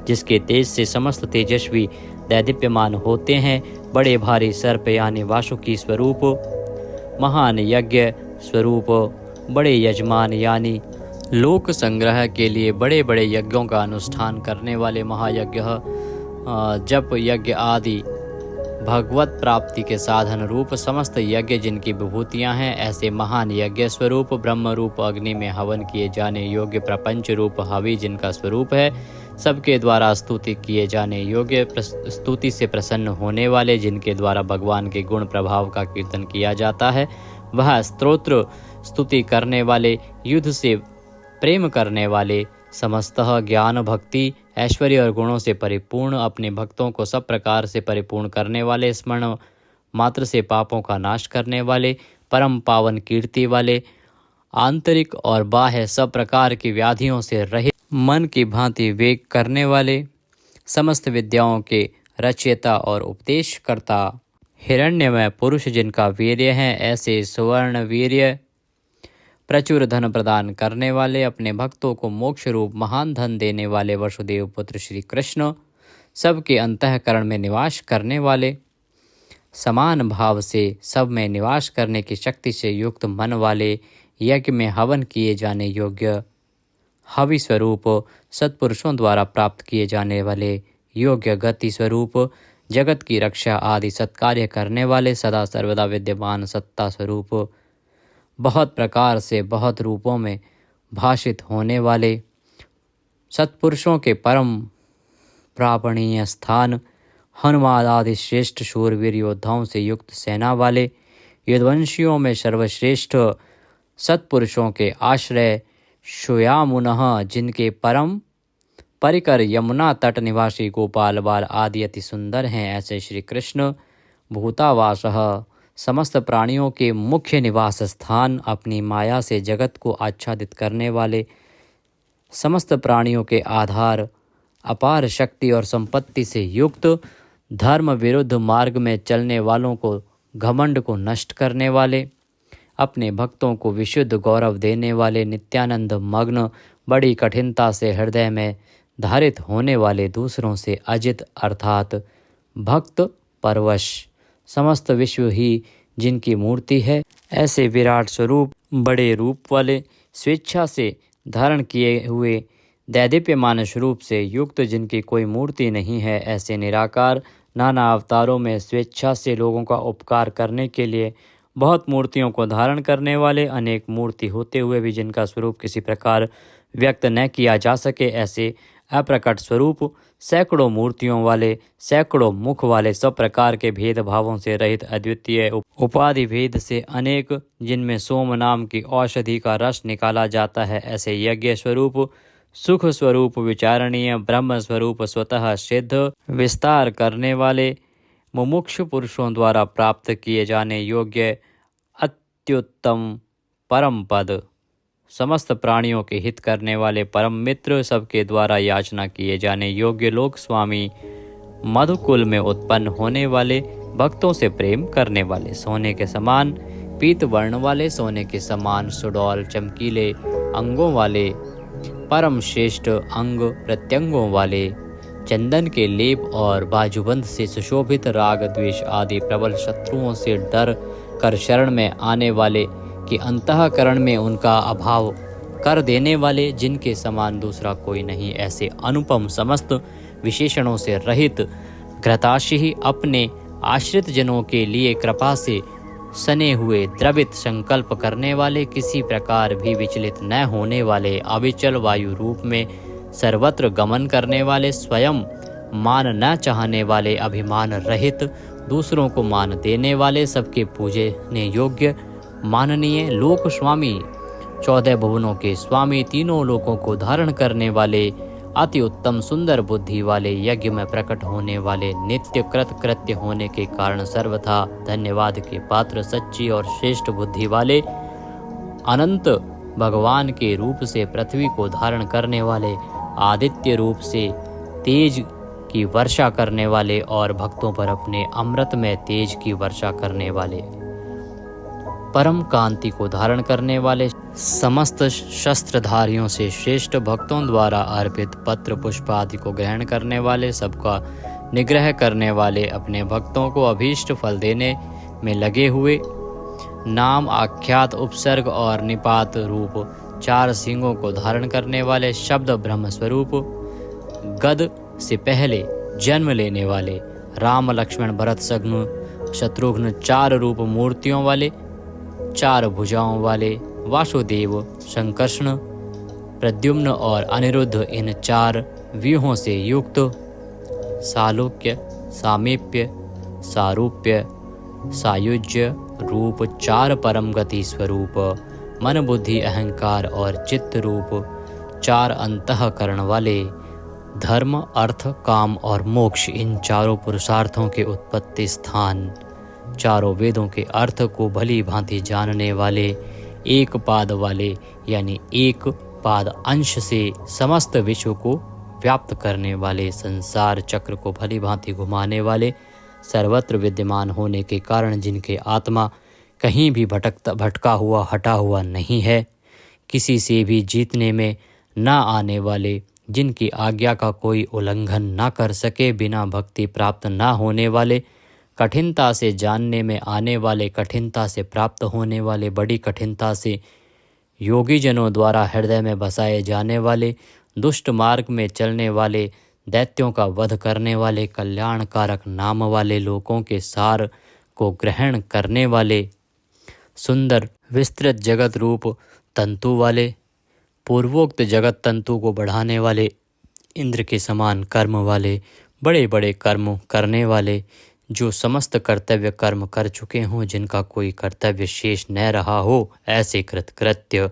S1: जिसके तेज से समस्त तेजस्वी दैदीप्यमान होते हैं, बड़े भारी सर्प यानी वासुकी स्वरूप, महान यज्ञ स्वरूप, बड़े यजमान यानी लोक संग्रह के लिए बड़े बड़े यज्ञों का अनुष्ठान करने वाले, महायज्ञ, जप यज्ञ आदि भगवत प्राप्ति के साधन रूप समस्त यज्ञ जिनकी विभूतियां हैं, ऐसे महान यज्ञ स्वरूप ब्रह्म रूप अग्नि में हवन किए जाने योग्य प्रपंच रूप हवि जिनका स्वरूप है, सबके द्वारा स्तुति किए जाने योग्य, स्तुति से प्रसन्न होने वाले, जिनके द्वारा भगवान के गुण प्रभाव का कीर्तन किया जाता है, वह स्तोत्र स्तुति करने वाले, युद्ध से प्रेम करने वाले, समस्तः ज्ञान भक्ति ऐश्वर्य और गुणों से परिपूर्ण, अपने भक्तों को सब प्रकार से परिपूर्ण करने वाले, स्मरण मात्र से पापों का नाश करने वाले, परम पावन कीर्ति वाले, आंतरिक और बाह्य सब प्रकार की व्याधियों से रहित, मन की भांति वेग करने वाले, समस्त विद्याओं के रचयिता और उपदेशकर्ता, हिरण्यमय पुरुष जिनका वीर्य है, ऐसे सुवर्ण वीर्य प्रचुर धन प्रदान करने वाले, अपने भक्तों को मोक्ष रूप महान धन देने वाले वसुदेव पुत्र श्री कृष्ण, सबके अंतःकरण में निवास करने वाले, समान भाव से सब में निवास करने की शक्ति से युक्त मन वाले, यज्ञ में हवन किए जाने योग्य हवि स्वरूप, सत्पुरुषों द्वारा प्राप्त किए जाने वाले योग्य गति स्वरूप, जगत की रक्षा आदि सत्कार्य करने वाले, सदा सर्वदा विद्यमान सत्ता स्वरूप, बहुत प्रकार से बहुत रूपों में भाषित होने वाले, सत्पुरुषों के परम प्रापणीय स्थान, हनुमान आदि श्रेष्ठ शूरवीर योद्धाओं से युक्त सेना वाले, यदुवंशियों में सर्वश्रेष्ठ सत्पुरुषों के आश्रय, श्यामुनः जिनके परम परिकर यमुना तट निवासी गोपाल बाल आदि अति सुंदर हैं, ऐसे श्री कृष्ण भूतावासः समस्त प्राणियों के मुख्य निवास स्थान, अपनी माया से जगत को आच्छादित करने वाले, समस्त प्राणियों के आधार, अपार शक्ति और संपत्ति से युक्त, धर्म विरुद्ध मार्ग में चलने वालों को घमंड को नष्ट करने वाले, अपने भक्तों को विशुद्ध गौरव देने वाले, नित्यानंद मग्न, बड़ी कठिनता से हृदय में धारित होने वाले, दूसरों से अजित अर्थात भक्त परवश, समस्त विश्व ही जिनकी मूर्ति है, ऐसे विराट स्वरूप बड़े रूप वाले, स्वेच्छा से धारण किए हुए दैदीप्यमान स्वरूप से युक्त, जिनकी कोई मूर्ति नहीं है, ऐसे निराकार, नाना अवतारों में स्वेच्छा से लोगों का उपकार करने के लिए बहुत मूर्तियों को धारण करने वाले, अनेक मूर्ति होते हुए भी जिनका स्वरूप किसी प्रकार व्यक्त न किया जा सके, ऐसे अप्रकट स्वरूप, सैकड़ों मूर्तियों वाले, सैकड़ों मुख वाले, सब प्रकार के भेदभावों से रहित, अद्वितीय उपाधि भेद से अनेक, जिनमें सोम नाम की औषधि का रस निकाला जाता है, ऐसे यज्ञ स्वरूप, सुख स्वरूप, विचारणीय ब्रह्म स्वरूप, स्वतः सिद्ध, विस्तार करने वाले, मुमुक्षु पुरुषों द्वारा प्राप्त किए जाने योग्य अत्युत्तम परम पद, समस्त प्राणियों के हित करने वाले परम मित्र, सबके द्वारा याचना किए जाने योग्य लोक स्वामी, मधुकुल में उत्पन्न होने वाले, भक्तों से प्रेम करने वाले, सोने के समान पीत वर्ण वाले, सोने के समान सुडौल चमकीले अंगों वाले, परम श्रेष्ठ अंग प्रत्यंगों वाले, चंदन के लेप और बाजूबंद से सुशोभित, राग द्वेष आदि प्रबल शत्रुओं से डर कर शरण में आने वाले, कि अंतःकरण में उनका अभाव कर देने वाले, जिनके समान दूसरा कोई नहीं, ऐसे अनुपम समस्त विशेषणों से रहित, घृताशी अपने आश्रित जनों के लिए कृपा से सने हुए, द्रवित संकल्प करने वाले, किसी प्रकार भी विचलित न होने वाले, अविचल वायु रूप में सर्वत्र गमन करने वाले, स्वयं मान न चाहने वाले, अभिमान रहित, दूसरों को मान देने वाले, सबके पूजने योग्य माननीय लोक स्वामी, 14 भुवनों के स्वामी, तीनों लोकों को धारण करने वाले, अति उत्तम सुंदर बुद्धि वाले, यज्ञ में प्रकट होने वाले, नित्य कृत्य होने के कारण सर्वथा धन्यवाद के पात्र, सच्ची और श्रेष्ठ बुद्धि वाले, अनंत भगवान के रूप से पृथ्वी को धारण करने वाले, आदित्य रूप से तेज की वर्षा करने वाले और भक्तों पर अपने अमृत में तेज की वर्षा करने वाले, परम कांति को धारण करने वाले, समस्त शस्त्रधारियों से श्रेष्ठ, भक्तों द्वारा अर्पित पत्र पुष्प आदि को ग्रहण करने वाले, सबका निग्रह करने वाले, अपने भक्तों को अभीष्ट फल देने में लगे हुए, नाम, आख्यात, उपसर्ग और निपात रूप 4 सिंगों को धारण करने वाले, शब्द ब्रह्म स्वरूप, गद से पहले जन्म लेने वाले, राम लक्ष्मण भरत शत्रुघ्न 4 रूप मूर्तियों वाले, 4 भुजाओं वाले, वासुदेव, संकर्षण, प्रद्युम्न और अनिरुद्ध, इन 4 व्यूहों से युक्त, सालोक्य, सामीप्य, सारूप्य, सायुज्य रूप 4 परम गति स्वरूप, मन बुद्धि अहंकार और चित्त रूप 4 अंतःकरण वाले, धर्म अर्थ काम और मोक्ष, इन 4 पुरुषार्थों के उत्पत्ति स्थान, 4 वेदों के अर्थ को भली भांति जानने वाले, एक पाद वाले यानी एक पाद अंश से समस्त विश्व को व्याप्त करने वाले, संसार चक्र को भली भांति घुमाने वाले, सर्वत्र विद्यमान होने के कारण जिनके आत्मा कहीं भी भटका हुआ हटा हुआ नहीं है, किसी से भी जीतने में न आने वाले, जिनकी आज्ञा का कोई उल्लंघन न कर सके, बिना भक्ति प्राप्त न होने वाले, कठिनता से जानने में आने वाले, कठिनता से प्राप्त होने वाले, बड़ी कठिनता से योगी जनों द्वारा हृदय में बसाए जाने वाले, दुष्ट मार्ग में चलने वाले, दैत्यों का वध करने वाले, कल्याणकारक नाम वाले, लोकों के सार को ग्रहण करने वाले, सुंदर विस्तृत जगत रूप तंतु वाले, पूर्वोक्त जगत तंतु को बढ़ाने वाले, इंद्र के समान कर्म वाले, बड़े बड़े कर्म करने वाले, जो समस्त कर्तव्य कर्म कर चुके हों, जिनका कोई कर्तव्य शेष न रहा हो, ऐसे कृतकृत्य,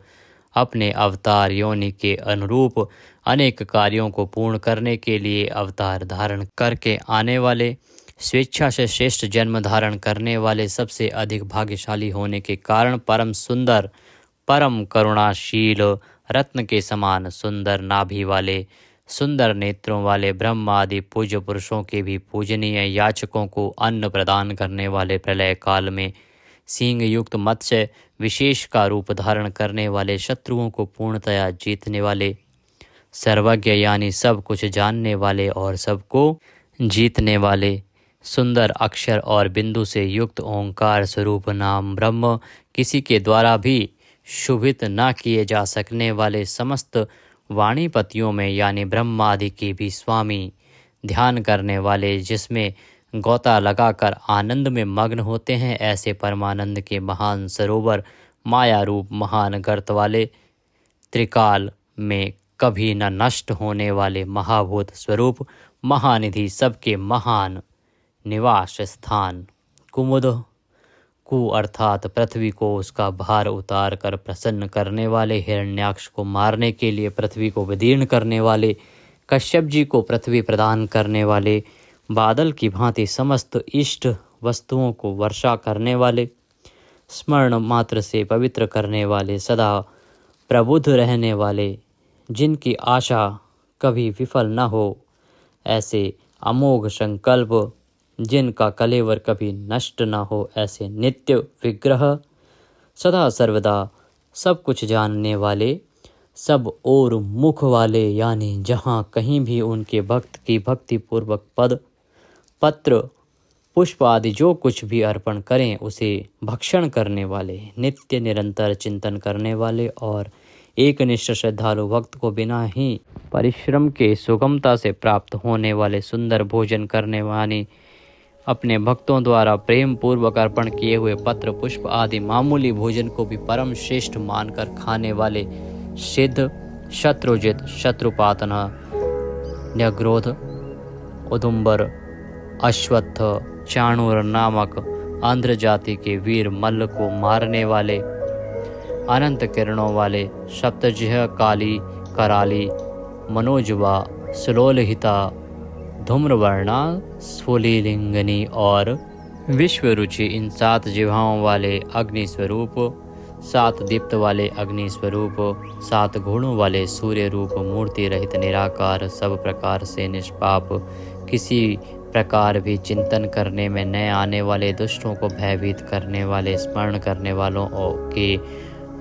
S1: अपने अवतार योनि के अनुरूप अनेक कार्यों को पूर्ण करने के लिए अवतार धारण करके आने वाले, स्वेच्छा से श्रेष्ठ जन्म धारण करने वाले, सबसे अधिक भाग्यशाली होने के कारण परम सुंदर, परम करुणाशील, रत्न के समान सुंदर नाभि वाले, सुंदर नेत्रों वाले, ब्रह्म आदि पूज्य पुरुषों के भी पूजनीय, याचकों को अन्न प्रदान करने वाले, प्रलय काल में सींग युक्त मत्स्य विशेष का रूप धारण करने वाले, शत्रुओं को पूर्णतया जीतने वाले, सर्वज्ञ यानी सब कुछ जानने वाले और सबको जीतने वाले, सुंदर अक्षर और बिंदु से युक्त ओंकार स्वरूप नाम ब्रह्म, किसी के द्वारा भी शुभित न किए जा सकने वाले, समस्त वाणीपतियों में यानी ब्रह्मादि के भी स्वामी, ध्यान करने वाले, जिसमें गोता लगाकर आनंद में मग्न होते हैं, ऐसे परमानंद के महान सरोवर, माया रूप महान गर्त वाले, त्रिकाल में कभी न नष्ट होने वाले महाभूत स्वरूप, महानिधि, सबके महान निवास स्थान, कुमुद, कु अर्थात पृथ्वी को उसका भार उतार कर प्रसन्न करने वाले, हिरण्याक्ष को मारने के लिए पृथ्वी को विदीर्ण करने वाले, कश्यप जी को पृथ्वी प्रदान करने वाले, बादल की भांति समस्त इष्ट वस्तुओं को वर्षा करने वाले, स्मरण मात्र से पवित्र करने वाले, सदा प्रबुद्ध रहने वाले, जिनकी आशा कभी विफल न हो, ऐसे अमोघ संकल्प, जिनका कलेवर कभी नष्ट न हो, ऐसे नित्य विग्रह, सदा सर्वदा सब कुछ जानने वाले, सब और मुख वाले, यानी जहाँ कहीं भी उनके भक्त की भक्ति पूर्वक पद पत्र पुष्प आदि जो कुछ भी अर्पण करें उसे भक्षण करने वाले, नित्य निरंतर चिंतन करने वाले और एकनिष्ठ श्रद्धालु भक्त को बिना ही परिश्रम के सुगमता से प्राप्त होने वाले, सुंदर भोजन करने वाले, अपने भक्तों द्वारा प्रेम पूर्वक अर्पण किए हुए पत्र पुष्प आदि मामूली भोजन को भी परम श्रेष्ठ मानकर खाने वाले, सिद्ध, शत्रुजित, शत्रुपातन, न्यग्रोध, उदुम्बर, अश्वत्थ, चाणूर नामक आंध्र जाति के वीर मल्ल को मारने वाले, अनंत किरणों वाले, सप्तजिह, काली, कराली, मनोजवा, सुलोलहिता, धूम्रवर्णा, स्फुलिंगनी और विश्वरुचि, इन 7 जिह्वाओं वाले अग्नि स्वरूप, 7 दीप्त वाले अग्नि स्वरूप, 7 घोड़ों वाले सूर्य रूप, मूर्ति रहित निराकार, सब प्रकार से निष्पाप, किसी प्रकार भी चिंतन करने में नए आने वाले दुष्टों को भयभीत करने वाले, स्मरण करने वालों के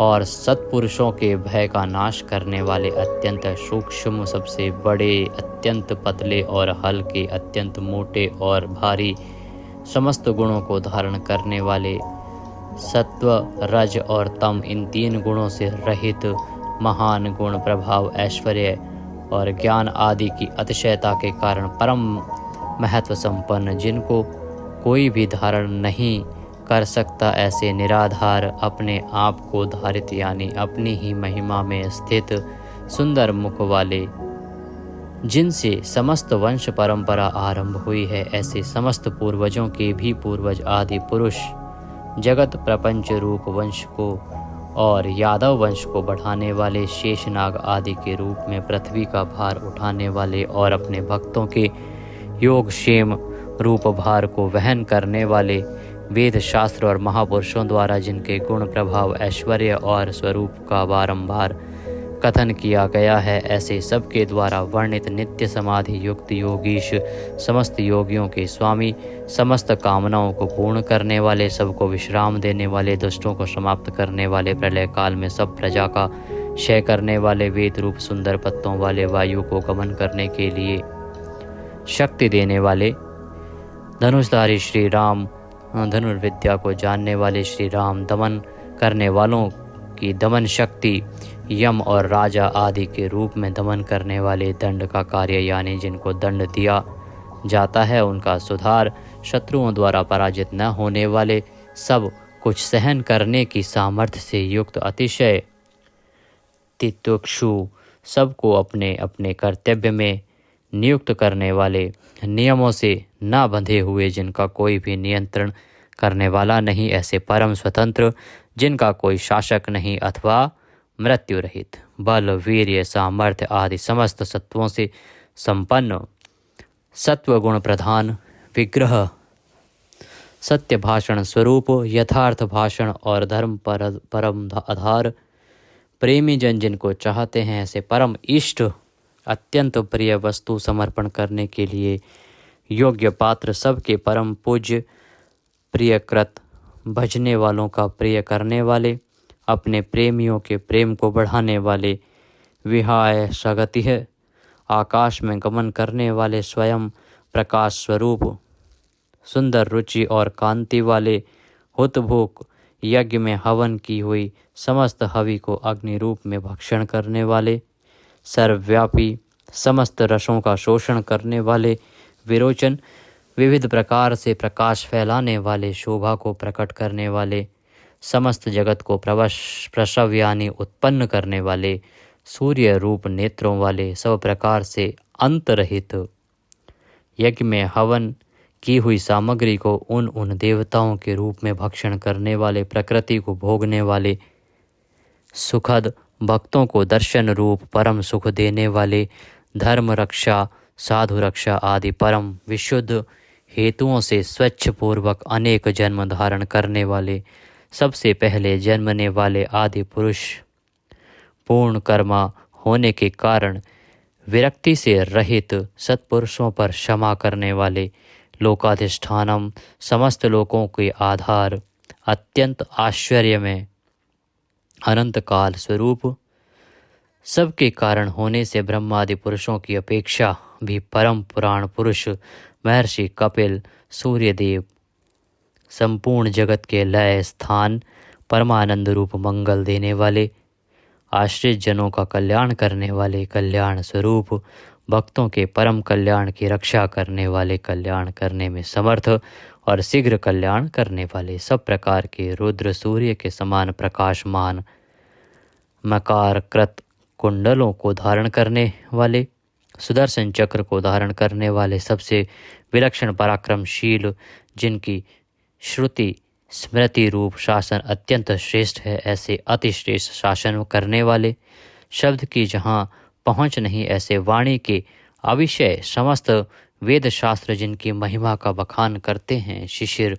S1: और सत्पुरुषों के भय का नाश करने वाले, अत्यंत सूक्ष्म सबसे बड़े, अत्यंत पतले और हल्के, अत्यंत मोटे और भारी, समस्त गुणों को धारण करने वाले, सत्व, रज और तम इन 3 गुणों से रहित, महान गुण, प्रभाव, ऐश्वर्य और ज्ञान आदि की अतिशयता के कारण परम महत्व संपन्न, जिनको कोई भी धारण नहीं कर सकता, ऐसे निराधार, अपने आप को धारित यानी अपनी ही महिमा में स्थित, सुंदर मुख वाले, जिनसे समस्त वंश परंपरा आरंभ हुई है, ऐसे समस्त पूर्वजों के भी पूर्वज आदि पुरुष, जगत प्रपंच रूप वंश को और यादव वंश को बढ़ाने वाले, शेषनाग आदि के रूप में पृथ्वी का भार उठाने वाले और अपने भक्तों के योगक्षेम रूप भार को वहन करने वाले, वेद शास्त्र और महापुरुषों द्वारा जिनके गुण, प्रभाव, ऐश्वर्य और स्वरूप का बारंबार कथन किया गया है, ऐसे सबके द्वारा वर्णित नित्य समाधि युक्त योगीश, समस्त योगियों के स्वामी, समस्त कामनाओं को पूर्ण करने वाले, सबको विश्राम देने वाले, दुष्टों को समाप्त करने वाले, प्रलय काल में सब प्रजा का क्षय करने वाले, वेद रूप सुंदर पत्तों वाले, वायु को गमन करने के लिए शक्ति देने वाले, धनुषधारी श्री राम, धनुर्विद्या को जानने वाले श्री राम, दमन करने वालों की दमन शक्ति, यम और राजा आदि के रूप में दमन करने वाले, दंड का कार्य यानी जिनको दंड दिया जाता है उनका सुधार, शत्रुओं द्वारा पराजित न होने वाले, सब कुछ सहन करने की सामर्थ्य से युक्त, अतिशय तितिक्षु, सबको अपने अपने कर्तव्य में नियुक्त करने वाले, नियमों से न बंधे हुए, जिनका कोई भी नियंत्रण करने वाला नहीं, ऐसे परम स्वतंत्र, जिनका कोई शासक नहीं, अथवा मृत्यु रहित, बल, वीर्य, सामर्थ्य आदि समस्त सत्वों से संपन्न, सत्व गुण प्रधान, विग्रह, सत्य भाषण स्वरूप, यथार्थ भाषण और धर्म परम आधार, प्रेमी जन जिनको चाहते हैं, ऐसे परम इष्ट, अत्यंत प्रिय वस्तु समर्पण करने के लिए योग्य पात्र, सबके परम पूज्य, प्रियकृत, भजने वालों का प्रिय करने वाले, अपने प्रेमियों के प्रेम को बढ़ाने वाले, विहाय सगति है, आकाश में गमन करने वाले, स्वयं प्रकाश स्वरूप, सुंदर रुचि और कांति वाले, हुतभुक, यज्ञ में हवन की हुई समस्त हवि को अग्नि रूप में भक्षण करने वाले, सर्वव्यापी, समस्त रसों का शोषण करने वाले, विरोचन, विविध प्रकार से प्रकाश फैलाने वाले, शोभा को प्रकट करने वाले, समस्त जगत को प्रसव यानी उत्पन्न करने वाले, सूर्य रूप नेत्रों वाले, सब प्रकार से अंतरहित, यज्ञ में हवन की हुई सामग्री को उन देवताओं के रूप में भक्षण करने वाले, प्रकृति को भोगने वाले, सुखद, भक्तों को दर्शन रूप परम सुख देने वाले, धर्म रक्षा, साधु रक्षा आदि परम विशुद्ध हेतुओं से स्वच्छ पूर्वक अनेक जन्म धारण करने वाले, सबसे पहले जन्मने वाले आदि पुरुष, पूर्ण कर्मा होने के कारण विरक्ति से रहित, सत्पुरुषों पर क्षमा करने वाले, लोकाधिष्ठानम, समस्त लोकों के आधार, अत्यंत आश्चर्य में अनंत काल स्वरूप, सबके कारण होने से ब्रह्मादि पुरुषों की अपेक्षा भी परम पुराण पुरुष, महर्षि कपिल, सूर्यदेव, संपूर्ण जगत के लय स्थान, परमानंद रूप मंगल देने वाले, आश्रित जनों का कल्याण करने वाले, कल्याण स्वरूप, भक्तों के परम कल्याण की रक्षा करने वाले, कल्याण करने में समर्थ और शीघ्र कल्याण करने वाले, सब प्रकार के रुद्र सूर्य के समान प्रकाशमान, मकार कृत कुंडलों को धारण करने वाले, सुदर्शन चक्र को धारण करने वाले, सबसे विलक्षण पराक्रमशील, जिनकी श्रुति स्मृति रूप शासन अत्यंत श्रेष्ठ है, ऐसे अति श्रेष्ठ शासन करने वाले, शब्द की जहाँ पहुँच नहीं, ऐसे वाणी के अविषय समस्त वेद शास्त्र जिनकी महिमा का बखान करते हैं, शिशिर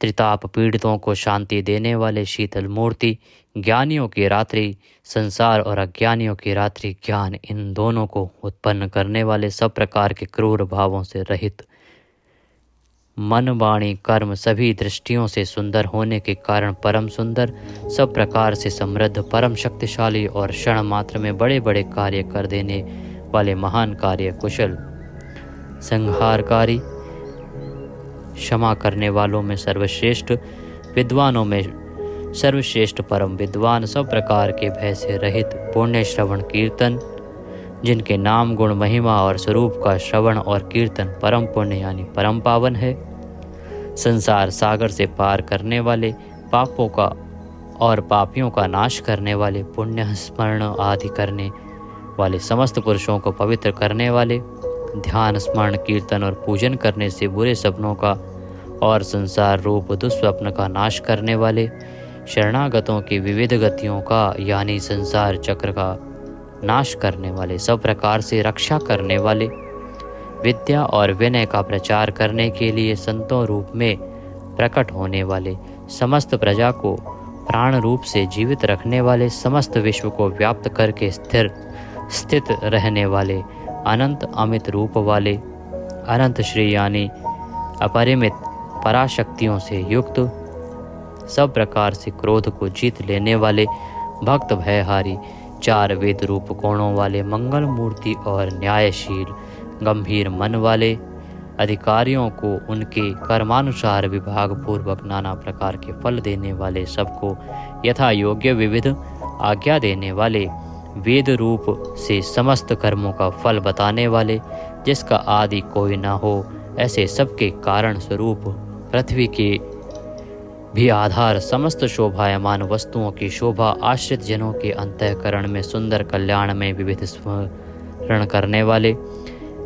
S1: त्रिताप पीड़ितों को शांति देने वाले शीतल मूर्ति, ज्ञानियों की रात्रि संसार और अज्ञानियों की रात्रि ज्ञान, इन दोनों को उत्पन्न करने वाले, सब प्रकार के क्रूर भावों से रहित, मन वाणी कर्म सभी दृष्टियों से सुंदर होने के कारण परम सुंदर, सब प्रकार से समृद्ध, परम शक्तिशाली और क्षण मात्र में बड़े बड़े कार्य कर देने वाले महान कार्य कुशल, संहारकारी, क्षमा करने वालों में सर्वश्रेष्ठ, विद्वानों में सर्वश्रेष्ठ परम विद्वान, सब प्रकार के भय से रहित, पुण्य श्रवण कीर्तन, जिनके नाम गुण महिमा और स्वरूप का श्रवण और कीर्तन परम पुण्य यानी परम पावन है, संसार सागर से पार करने वाले, पापों का और पापियों का नाश करने वाले, पुण्य स्मरण आदि करने वाले, समस्त पुरुषों को पवित्र करने वाले, ध्यान स्मरण कीर्तन और पूजन करने से बुरे सपनों का और संसार रूप दुस्वप्न का नाश करने वाले, शरणागतों की विविध गतियों का यानी संसार चक्र का नाश करने वाले, सब प्रकार से रक्षा करने वाले, विद्या और विनय का प्रचार करने के लिए संतों रूप में प्रकट होने वाले, समस्त प्रजा को प्राण रूप से जीवित रखने वाले, समस्त विश्व को व्याप्त करके स्थित रहने वाले, अनंत अमित रूप वाले, अनंत श्री यानी अपरिमित पराशक्तियों से युक्त, सब प्रकार से क्रोध को जीत लेने वाले, भक्त भयहारी, चार वेद रूप गुणों वाले, मंगल मूर्ति और न्यायशील, गंभीर मन वाले, अधिकारियों को उनके कर्मानुसार विभाग पूर्वक नाना प्रकार के फल देने वाले, सबको यथा योग्य विविध आज्ञा देने वाले, वेद रूप से समस्त कर्मों का फल बताने वाले, जिसका आदि कोई न हो, ऐसे सबके कारण स्वरूप, पृथ्वी के भी आधार, समस्त शोभायमान वस्तुओं की शोभा, आश्रित जनों के अंतःकरण में सुंदर कल्याण में विविध स्मरण करने वाले,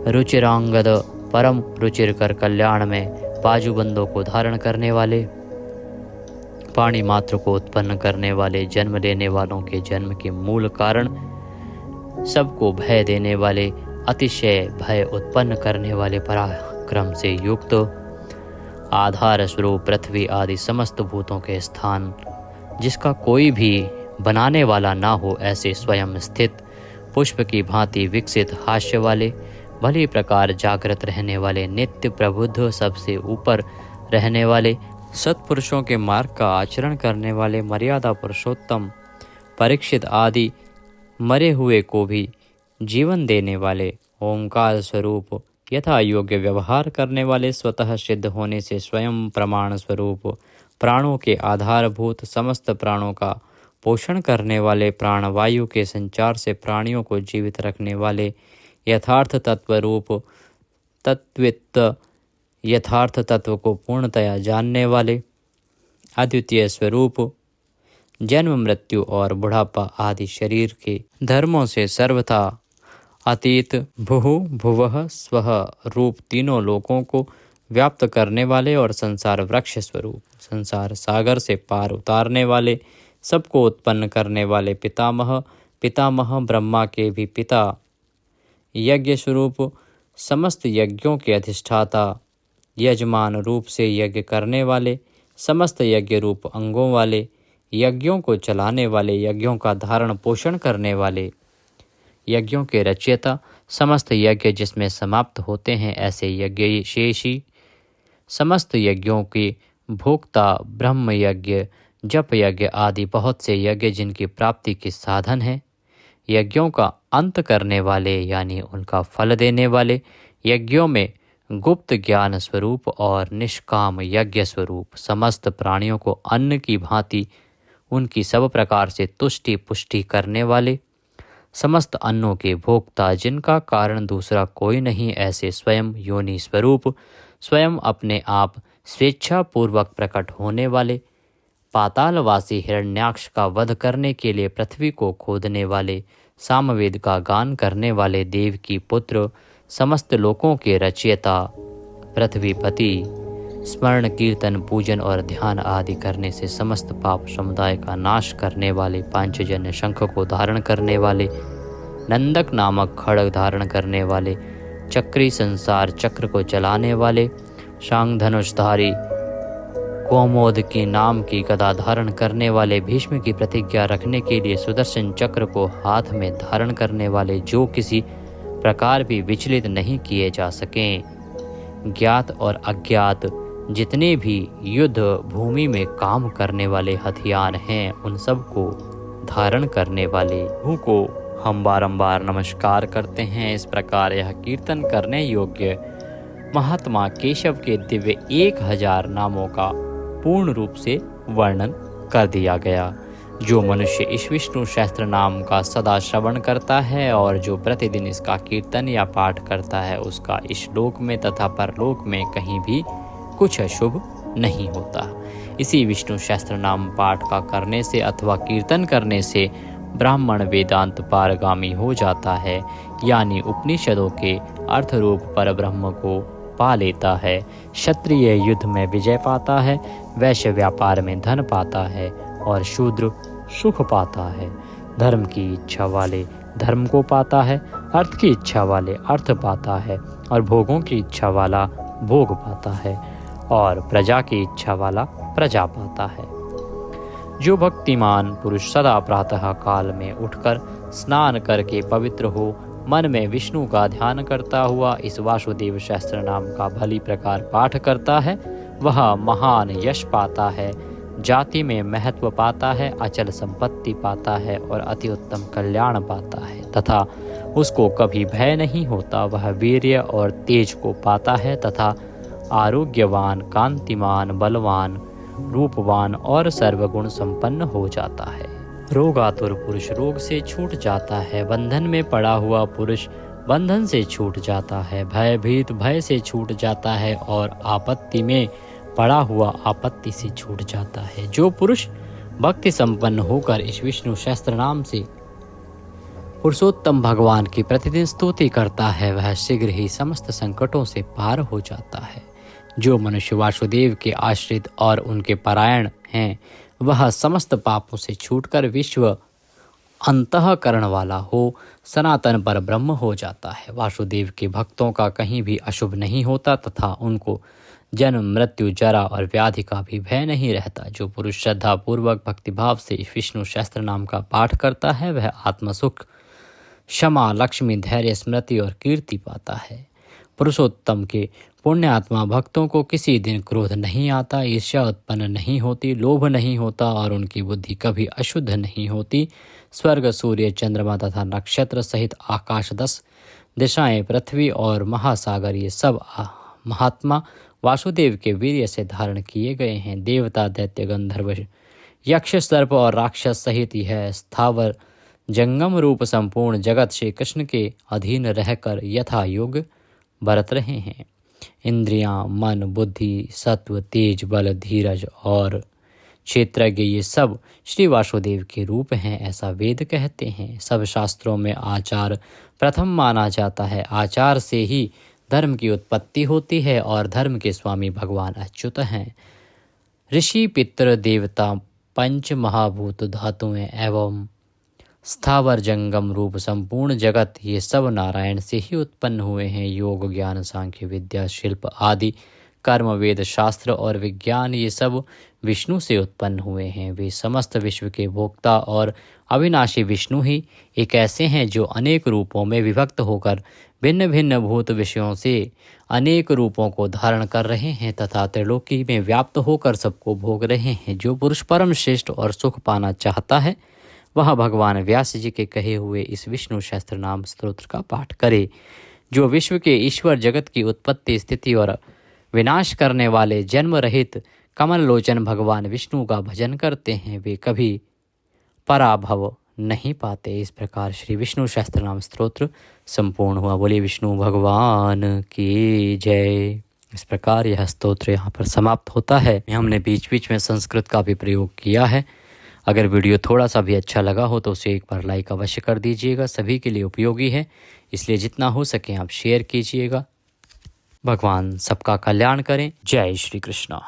S1: रुचिरांगद परम रुचिर कर कल्याण में बाजूबंदों को धारण करने वाले, पाणी मात्र को उत्पन्न करने वाले, जन्म लेने वालों के जन्म के मूल कारण, सबको भय देने वाले, अतिशय भय उत्पन्न करने वाले, पराक्रम से युक्त, आधार स्वरूप पृथ्वी आदि समस्त भूतों के स्थान, जिसका कोई भी बनाने वाला ना हो, ऐसे स्वयं स्थित, पुष्प की भांति विकसित, हास्य वाले, भली प्रकार जागृत रहने वाले, नित्य प्रबुद्ध, सबसे ऊपर रहने वाले, सत्पुरुषों के मार्ग का आचरण करने वाले, मर्यादा पुरुषोत्तम परीक्षित आदि मरे हुए को भी जीवन देने वाले, ओंकार स्वरूप यथा योग्य व्यवहार करने वाले, स्वतः सिद्ध होने से स्वयं प्रमाण स्वरूप, प्राणों के आधारभूत, समस्त प्राणों का पोषण करने वाले, प्राणवायु के संचार से प्राणियों को जीवित रखने वाले, यथार्थ तत्व रूप तत्वित, यथार्थ तत्व को पूर्णतया जानने वाले, अद्वितीय स्वरूप, जन्म मृत्यु और बुढ़ापा आदि शरीर के धर्मों से सर्वथा अतीत, भुः भुवः स्वः रूप तीनों लोकों को व्याप्त करने वाले और संसार वृक्ष स्वरूप, संसार सागर से पार उतारने वाले, सबको उत्पन्न करने वाले, पितामह, पितामह ब्रह्मा के भी पिता, यज्ञ स्वरूप, समस्त यज्ञों के अधिष्ठाता, यजमान रूप से यज्ञ करने वाले, समस्त यज्ञ रूप अंगों वाले, यज्ञों को चलाने वाले, यज्ञों का धारण पोषण करने वाले, यज्ञों के रचयिता, समस्त यज्ञ जिसमें समाप्त होते हैं ऐसे यज्ञ शेषी, समस्त यज्ञों के भोक्ता, ब्रह्म यज्ञ, जप यज्ञ आदि बहुत से यज्ञ जिनकी प्राप्ति के साधन हैं, यज्ञों का अंत करने वाले यानी उनका फल देने वाले, यज्ञों में गुप्त ज्ञान स्वरूप और निष्काम यज्ञ स्वरूप, समस्त प्राणियों को अन्न की भांति उनकी सब प्रकार से तुष्टि पुष्टि करने वाले, समस्त अन्नों के भोक्ता, जिनका कारण दूसरा कोई नहीं, ऐसे स्वयं योनि स्वरूप, स्वयं अपने आप स्वेच्छा पूर्वक प्रकट होने वाले, पातालवासी हिरण्याक्ष का वध करने के लिए पृथ्वी को खोदने वाले, सामवेद का गान करने वाले, देव की पुत्र, समस्त लोकों के रचयिता, पृथ्वीपति, स्मरण कीर्तन पूजन और ध्यान आदि करने से समस्त पाप समुदाय का नाश करने वाले, पांचजन्य शंख को धारण करने वाले, नंदक नामक खड्ग धारण करने वाले, चक्री संसार चक्र को चलाने वाले, शांग धनुषधारी कौमोद के नाम की गदा धारण करने वाले, भीष्म की प्रतिज्ञा रखने के लिए सुदर्शन चक्र को हाथ में धारण करने वाले, जो किसी प्रकार भी विचलित नहीं किए जा सकें। ज्ञात और अज्ञात जितने भी युद्ध भूमि में काम करने वाले हथियार हैं, उन सब को धारण करने वाले प्रभु को हम बारंबार नमस्कार करते हैं। इस प्रकार यह कीर्तन करने योग्य महात्मा केशव के दिव्य 1000 नामों का पूर्ण रूप से वर्णन कर दिया गया। जो मनुष्य इस विष्णु सहस्त्र नाम का सदा श्रवण करता है और जो प्रतिदिन इसका कीर्तन या पाठ करता है, उसका इस लोक में तथा परलोक में कहीं भी कुछ अशुभ नहीं होता। इसी विष्णु सहस्त्र नाम पाठ का करने से अथवा कीर्तन करने से ब्राह्मण वेदांत पारगामी हो जाता है, यानी उपनिषदों के अर्थ रूप पर ब्रह्म को पा लेता है। क्षत्रिय युद्ध में विजय पाता है, वैश्य व्यापार में धन पाता है और शूद्र सुख पाता है। धर्म की इच्छा वाले धर्म को पाता है, अर्थ की इच्छा वाले अर्थ पाता है और भोगों की इच्छा वाला भोग पाता है और प्रजा की इच्छा वाला प्रजा पाता है। जो भक्तिमान पुरुष सदा प्रातः काल में उठकर स्नान करके पवित्र हो, मन में विष्णु का ध्यान करता हुआ इस वासुदेव सहस्त्र नाम का भली प्रकार पाठ करता है, वह महान यश पाता है, जाति में महत्व पाता है, अचल संपत्ति पाता है और अति उत्तम कल्याण पाता है तथा उसको कभी भय नहीं होता। वह वीर्य और तेज को पाता है तथा आरोग्यवान, कांतिमान, बलवान, रूपवान और सर्वगुण संपन्न हो जाता है। रोगातुर पुरुष रोग से छूट जाता है, बंधन में पड़ा हुआ पुरुष बंधन से छूट जाता है, भयभीत भय से छूट जाता है और आपत्ति में पड़ा हुआ आपत्ति से छूट जाता है। जो पुरुष भक्ति संपन्न होकर इस विष्णु सहस्त्र नाम से पुरुषोत्तम भगवान की प्रतिदिन स्तुति करता है, वह शीघ्र ही समस्त संकटों से पार हो जाता है। जो मनुष्य वासुदेव के आश्रित और उनके परायण हैं, वह समस्त पापों से छूटकर विश्व अंतःकरण वाला हो, सनातन पर ब्रह्म हो जाता है। वासुदेव के भक्तों का कहीं भी अशुभ नहीं होता तथा उनको जन्म, मृत्यु, जरा और व्याधि का भी भय नहीं रहता। जो पुरुष श्रद्धा पूर्वक भक्तिभाव से इस विष्णु सहस्त्र नाम का पाठ करता है, वह आत्मसुख, क्षमा, लक्ष्मी, धैर्य, स्मृति और कीर्ति पाता है। पुरुषोत्तम के पुण्य आत्मा भक्तों को किसी दिन क्रोध नहीं आता, ईर्ष्या उत्पन्न नहीं होती, लोभ नहीं होता और उनकी बुद्धि कभी अशुद्ध नहीं होती। स्वर्ग, सूर्य, चंद्रमा तथा नक्षत्र सहित आकाश, 10 दिशाएं, पृथ्वी और महासागर, ये सब महात्मा वासुदेव के वीर्य से धारण किए गए हैं। देवता, दैत्य, गंधर्व, यक्ष, सर्प और राक्षस सहित यह स्थावर जंगम रूप संपूर्ण जगत श्री कृष्ण के अधीन रहकर यथा योग बरत रहे हैं। इंद्रियां, मन, बुद्धि, सत्व, तेज, बल, धीरज और क्षेत्रज्ञ, ये सब श्री वासुदेव के रूप हैं, ऐसा वेद कहते हैं। सब शास्त्रों में आचार प्रथम माना जाता है। आचार से ही धर्म की उत्पत्ति होती है और धर्म के स्वामी भगवान अच्युत हैं। ऋषि, पितृ, देवता, पंच महाभूत, धातुएं एवं स्थावर जंगम रूप संपूर्ण जगत, ये सब नारायण से ही उत्पन्न हुए हैं। योग, ज्ञान, सांख्य, विद्या, शिल्प आदि कर्म, वेद, शास्त्र और विज्ञान, ये सब विष्णु से उत्पन्न हुए हैं। वे समस्त विश्व के भोक्ता और अविनाशी विष्णु ही एक ऐसे हैं जो अनेक रूपों में विभक्त होकर भिन्न भिन्न भूत विषयों से अनेक रूपों को धारण कर रहे हैं तथा त्रिलोकी में व्याप्त होकर सबको भोग रहे हैं। जो पुरुष परम श्रेष्ठ और सुख पाना चाहता है, वह भगवान व्यास जी के कहे हुए इस विष्णु सहस्त्र नाम स्तोत्र का पाठ करे। जो विश्व के ईश्वर, जगत की उत्पत्ति, स्थिति और विनाश करने वाले जन्म रहित कमल लोचन भगवान विष्णु का भजन करते हैं, वे कभी पराभव नहीं पाते। इस प्रकार श्री विष्णु सहस्त्र नाम स्तोत्र संपूर्ण हुआ। बोलिए विष्णु भगवान की जय। इस प्रकार यह स्तोत्र यहाँ पर समाप्त होता है। हमने बीच बीच में संस्कृत का भी प्रयोग किया है। अगर वीडियो थोड़ा सा भी अच्छा लगा हो तो उसे एक बार लाइक अवश्य कर दीजिएगा। सभी के लिए उपयोगी है, इसलिए जितना हो सके आप शेयर कीजिएगा। भगवान सबका कल्याण करें। जय श्री कृष्णा।